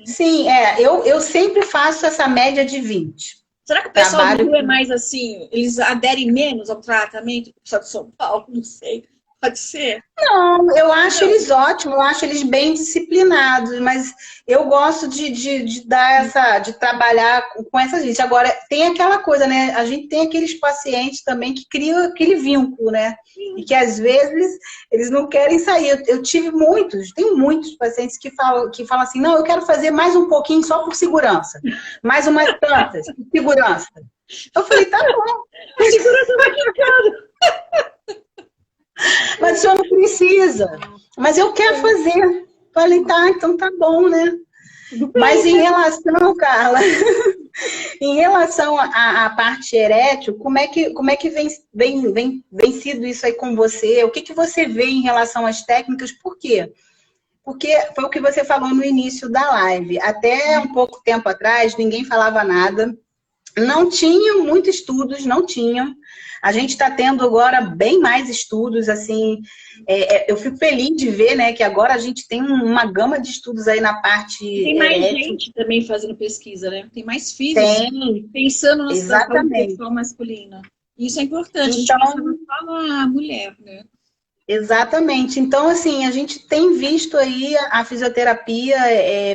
Sim, eu sempre faço essa média de 20. Será que o pessoal do Rio é mais assim, eles aderem menos ao tratamento do pessoal de São Paulo? Não sei. Pode ser? Não, eu acho eles ótimos, eu acho eles bem disciplinados, mas eu gosto de dar de trabalhar com essa gente. Agora, tem aquela coisa, né? A gente tem aqueles pacientes também que criam aquele vínculo, né? E que às vezes eles não querem sair. Eu tive tenho muitos pacientes que falam assim, não, eu quero fazer mais um pouquinho só por segurança. Mais umas tantas, por segurança. Eu falei, tá bom. A segurança vai ficando. Mas o senhor não precisa. Mas eu quero fazer. Falei, tá, então tá bom, né? Mas em relação, Carla, em relação à parte erétil, como é que vem sido isso aí com você? O que você vê em relação às técnicas? Por quê? Porque foi o que você falou no início da live. Até um pouco tempo atrás, ninguém falava nada. Não tinham muitos estudos, não tinham. A gente está tendo agora bem mais estudos, assim, eu fico feliz de ver, né, que agora a gente tem uma gama de estudos aí na parte... Tem mais gente também fazendo pesquisa, né? Tem mais físicos pensando na saúde sexual masculina. Isso é importante, então, a gente pensa só na mulher, né? Exatamente. Então, assim, a gente tem visto aí a fisioterapia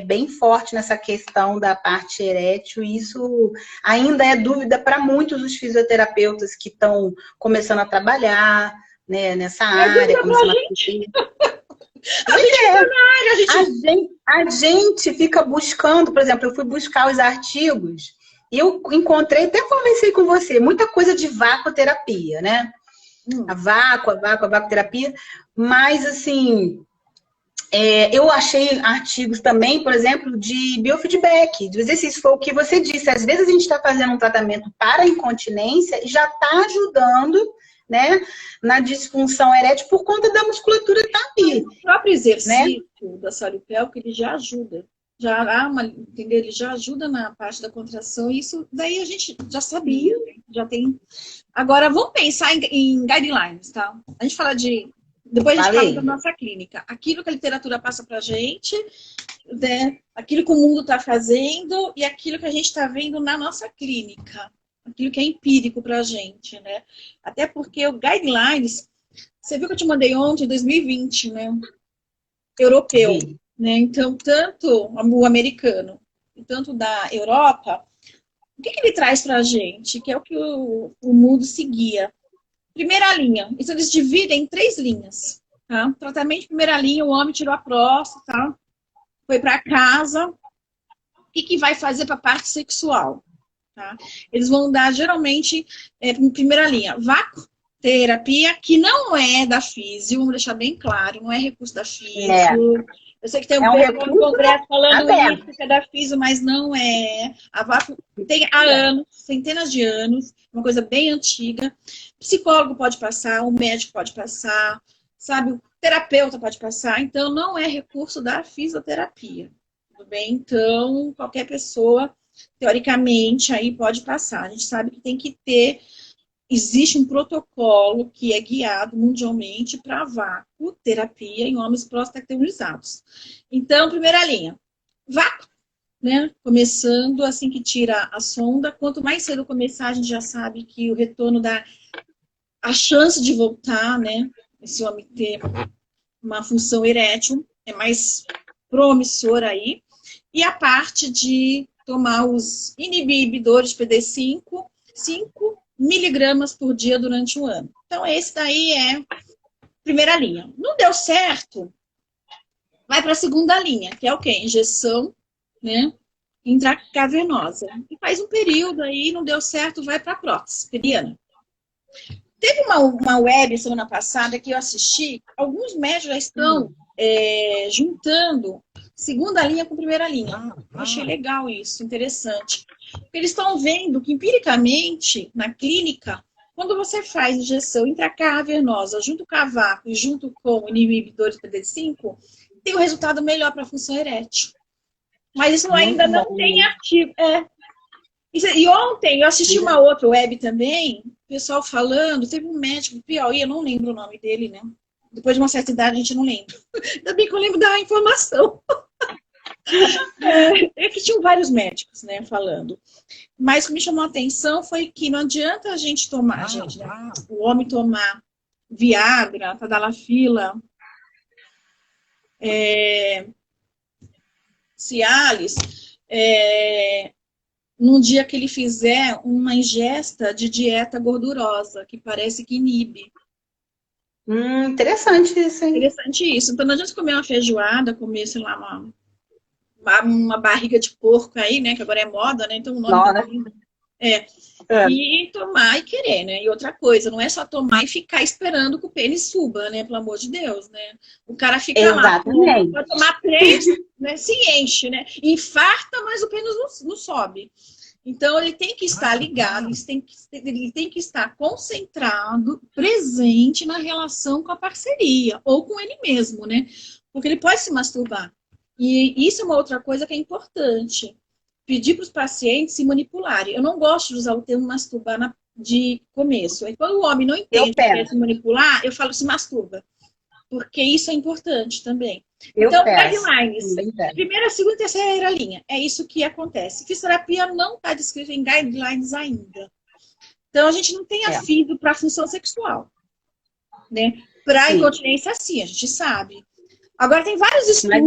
bem forte nessa questão da parte erétil, e isso ainda é dúvida para muitos dos fisioterapeutas que estão começando a trabalhar, né, nessa área. Começando a gente fica buscando, por exemplo, eu fui buscar os artigos e eu encontrei, até conversei com você, muita coisa de vacoterapia, né? A vacoterapia, mas assim, eu achei artigos também, por exemplo, de biofeedback, do exercício, foi o que você disse, às vezes a gente está fazendo um tratamento para a incontinência e já está ajudando, né, na disfunção erétil por conta da musculatura que está ali. O próprio exercício, né, da solipélvica, ele já ajuda. Entendeu? Ele já ajuda na parte da contração, e isso daí a gente já sabia, já tem. Agora, vamos pensar em guidelines, tá? A gente fala depois a gente fala da nossa clínica. Aquilo que a literatura passa pra gente, né, aquilo que o mundo está fazendo e aquilo que a gente está vendo na nossa clínica. Aquilo que é empírico para a gente, né? Até porque o guidelines, você viu que eu te mandei ontem, 2020, né? Europeu, Sim. né? Então, tanto o americano e tanto da Europa, o que ele traz para a gente? Que é o que o mundo seguia. Primeira linha. Isso eles dividem em 3 linhas. Tá? Tratamento de primeira linha, o homem tirou a próstata, tá? Foi para casa. O que vai fazer para a parte sexual? Tá? Eles vão dar, geralmente, em primeira linha, vacoterapia, que não é da físio, vamos deixar bem claro, não é recurso da físio. Eu sei que tem um pessoal no Congresso falando isso, que é da físio, mas não é. A vaco tem há anos, centenas de anos, uma coisa bem antiga. Psicólogo pode passar, o médico pode passar, sabe? O terapeuta pode passar, então não é recurso da fisioterapia. Tudo bem? Então, qualquer pessoa, teoricamente, aí pode passar. A gente sabe que tem que ter, existe um protocolo que é guiado mundialmente para vacoterapia em homens prostaglandinizados. Então, primeira linha, vácuo, né? Começando assim que tira a sonda. Quanto mais cedo começar, a gente já sabe que o retorno dá a chance de voltar, né? Esse homem ter uma função erétil é mais promissor aí. E a parte de tomar os inibidores de PD5, 5 miligramas por dia durante um ano. Então, esse daí é primeira linha. Não deu certo, vai para a segunda linha, que é o quê? Injeção, né? Intracavernosa. E faz um período aí, não deu certo, vai para a prótese peniana. Teve uma web semana passada que eu assisti, alguns médicos já estão juntando segunda linha com primeira linha. Eu achei legal isso, interessante. Porque eles estão vendo que, empiricamente, na clínica, quando você faz injeção intracavernosa junto com a vácuo e junto com o inibidor de PD5, tem um resultado melhor para a função erétil. Mas isso ainda não tem artigo. E ontem eu assisti uma outra web também, o pessoal falando, teve um médico do Piauí, eu não lembro o nome dele, né? Depois de uma certa idade a gente não lembra. Ainda bem que eu lembro da informação. É que tinham vários médicos, né, falando. Mas o que me chamou a atenção foi que não adianta a gente tomar, gente, né? O homem tomar Viagra, Tadalafila, Cialis, num dia que ele fizer uma ingesta de dieta gordurosa, que parece que inibe. Interessante isso, hein? Interessante isso. Então, não adianta comer uma feijoada, comer, sei lá, uma barriga de porco aí, né? Que agora é moda, né? Então, o nome e tomar e querer, né? E outra coisa, não é só tomar e ficar esperando que o pênis suba, né? Pelo amor de Deus, né? O cara fica Exatamente. lá, vai tomar 3, né? Se enche, né? Infarta, mas o pênis não sobe. Então, ele tem que estar ligado, ele tem que estar concentrado, presente na relação com a parceria, ou com ele mesmo, né? Porque ele pode se masturbar. E isso é uma outra coisa que é importante. Pedir para os pacientes se manipularem. Eu não gosto de usar o termo masturbar de começo. Aí, quando o homem não entende que quer se manipular, eu falo se masturba. Porque isso é importante também. Então, guidelines. Primeira, segunda e terceira linha. É isso que acontece. Fisioterapia não está descrita em guidelines ainda. Então, a gente não tem afim para a função sexual. Né? Para incontinência, sim, a gente sabe. Agora, tem vários estudos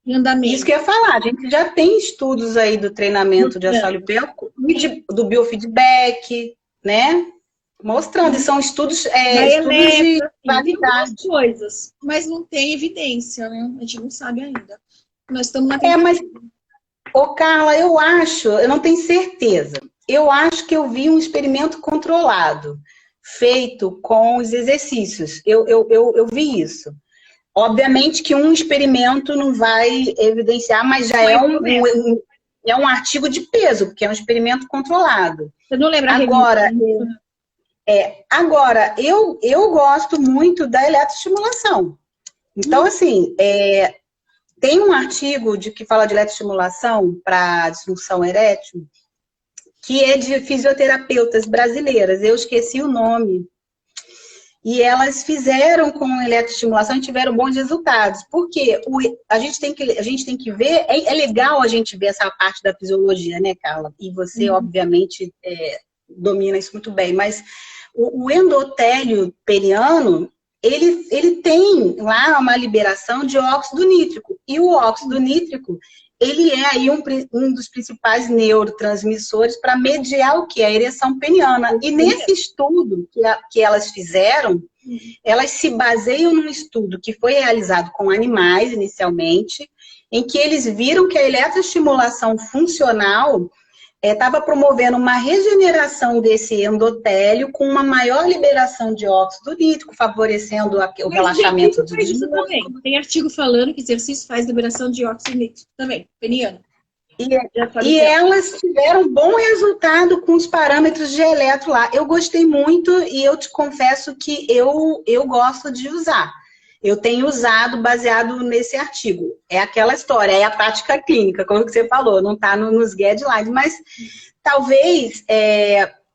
em andamento. Isso que eu ia falar. A gente já tem estudos aí do treinamento de assoalho pélvico, do biofeedback, né? Mostrando, e são estudos, estudos de validade. Coisas, mas não tem evidência, né? A gente não sabe ainda. Nós estamos na mas, Carla, eu não tenho certeza. Eu acho que eu vi um experimento controlado, feito com os exercícios. Eu vi isso. Obviamente que um experimento não vai evidenciar, mas já é um artigo de peso, porque é um experimento controlado. Você não lembra Agora, eu gosto muito da eletroestimulação. Então, assim, tem um artigo que fala de eletroestimulação para disfunção erétil, que é de fisioterapeutas brasileiras. Eu esqueci o nome. e elas fizeram com eletroestimulação e tiveram bons resultados. Porque a gente tem que ver, é legal a gente ver essa parte da fisiologia, né, Carla? E você, obviamente, domina isso muito bem, mas o endotélio peniano, ele tem lá uma liberação de óxido nítrico, e o óxido nítrico, ele é aí um dos principais neurotransmissores para mediar o que? A ereção peniana. E nesse estudo que elas fizeram, elas se baseiam num estudo que foi realizado com animais, inicialmente, em que eles viram que a eletroestimulação funcional estava promovendo uma regeneração desse endotélio com uma maior liberação de óxido nítrico, favorecendo o relaxamento do músculo. Tem artigo falando que exercício faz liberação de óxido nítrico também, peniano. E elas tiveram bom resultado com os parâmetros de eletro lá. Eu gostei muito e eu te confesso que eu gosto de usar. Eu tenho usado baseado nesse artigo. É aquela história, é a prática clínica, como que você falou, não está nos guidelines, mas talvez,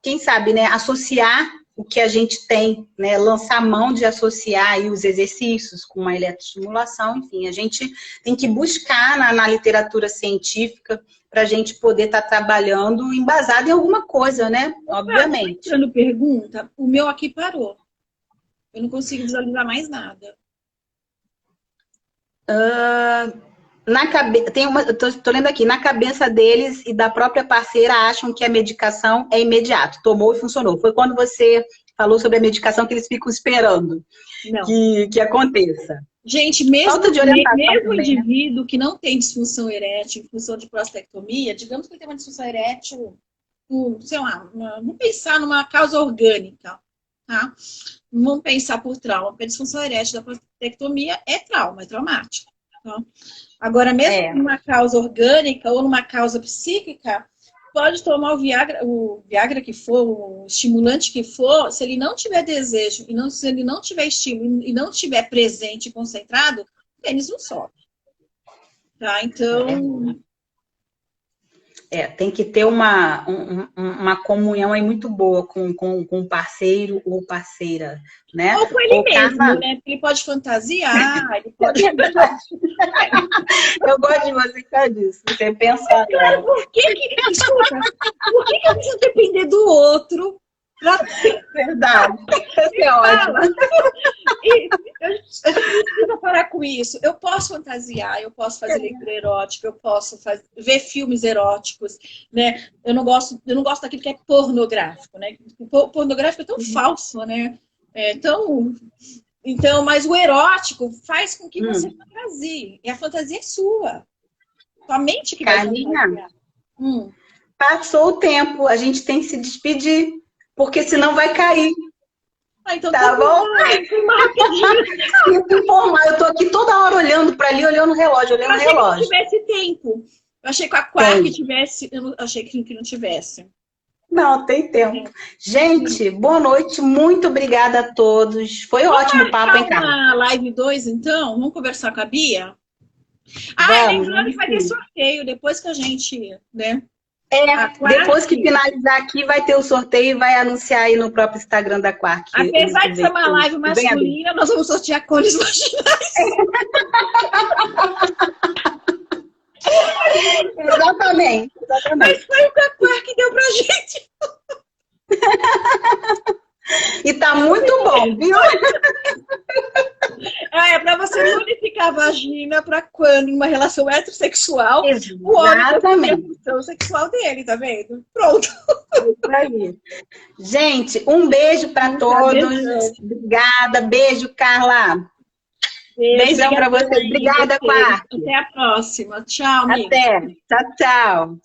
quem sabe, né, associar o que a gente tem, né, lançar mão de associar aí os exercícios com uma eletroestimulação, enfim, a gente tem que buscar na literatura científica para a gente poder estar trabalhando embasado em alguma coisa, né, obviamente. Pergunta, o meu aqui parou. Eu não consigo visualizar mais nada. Tô lendo aqui, na cabeça deles e da própria parceira acham que a medicação é imediato, tomou e funcionou. Foi quando você falou sobre a medicação que eles ficam esperando que aconteça. Gente, mesmo o indivíduo que não tem disfunção erétil em função de prostatectomia, digamos que ele tem uma disfunção erétil, sei lá, vamos pensar numa causa orgânica, tá? Vamos pensar por trauma, porque a disfunção erétil da prostatectomia é trauma, é traumático. Tá? Agora, mesmo numa causa orgânica ou numa causa psíquica, pode tomar o Viagra que for, o estimulante que for, se ele não tiver desejo, se ele não tiver estímulo e não tiver presente e concentrado, o pênis não sobe. Tá? Então... tem que ter uma comunhão aí muito boa com o parceiro ou parceira, né? Ou com ele mesmo, né? Ele pode fantasiar, ele pode... Eu gosto de você por causa disso, você pensar. Claro, por que eu preciso depender do outro? Verdade. Isso é ótimo. A gente precisa parar com isso. Eu posso fantasiar, eu posso fazer leitura erótica, eu posso ver filmes eróticos, né? Eu não gosto daquilo que é pornográfico, né? Pornográfico é tão falso, né? Então, mas o erótico faz com que você fantasie. E a fantasia é sua. Sua mente que vai fantasiar. Passou o tempo, a gente tem que se despedir, porque senão vai cair. Então tá bom? Eu tô aqui toda hora olhando para ali, olhando o relógio, Eu achei que não tivesse tempo. Eu achei que a Quark tivesse, eu achei que não tivesse. Não, tem tempo. Gente, boa noite, muito obrigada a todos. Foi ótimo o papo, hein, Carla? Na live 2, então, vamos conversar com a Bia? Lembrando que vai ter sorteio depois que a gente, né? Depois que finalizar aqui, vai ter o sorteio e vai anunciar aí no próprio Instagram da Quark. Apesar de ser uma live masculina, nós vamos sortear cones vaginais. Exatamente. Mas foi o que a Quark deu pra gente. E tá muito bom, viu? Pra você modificar a vagina pra quando em uma relação heterossexual, exatamente, o homem tem a função sexual dele, tá vendo? Pronto. Isso aí. Gente, um beijo pra todos. Obrigada. Beijo, Carla. Beijão pra vocês. Obrigada, Quark. Até a próxima. Tchau, amiga. Até. Tchau, tchau.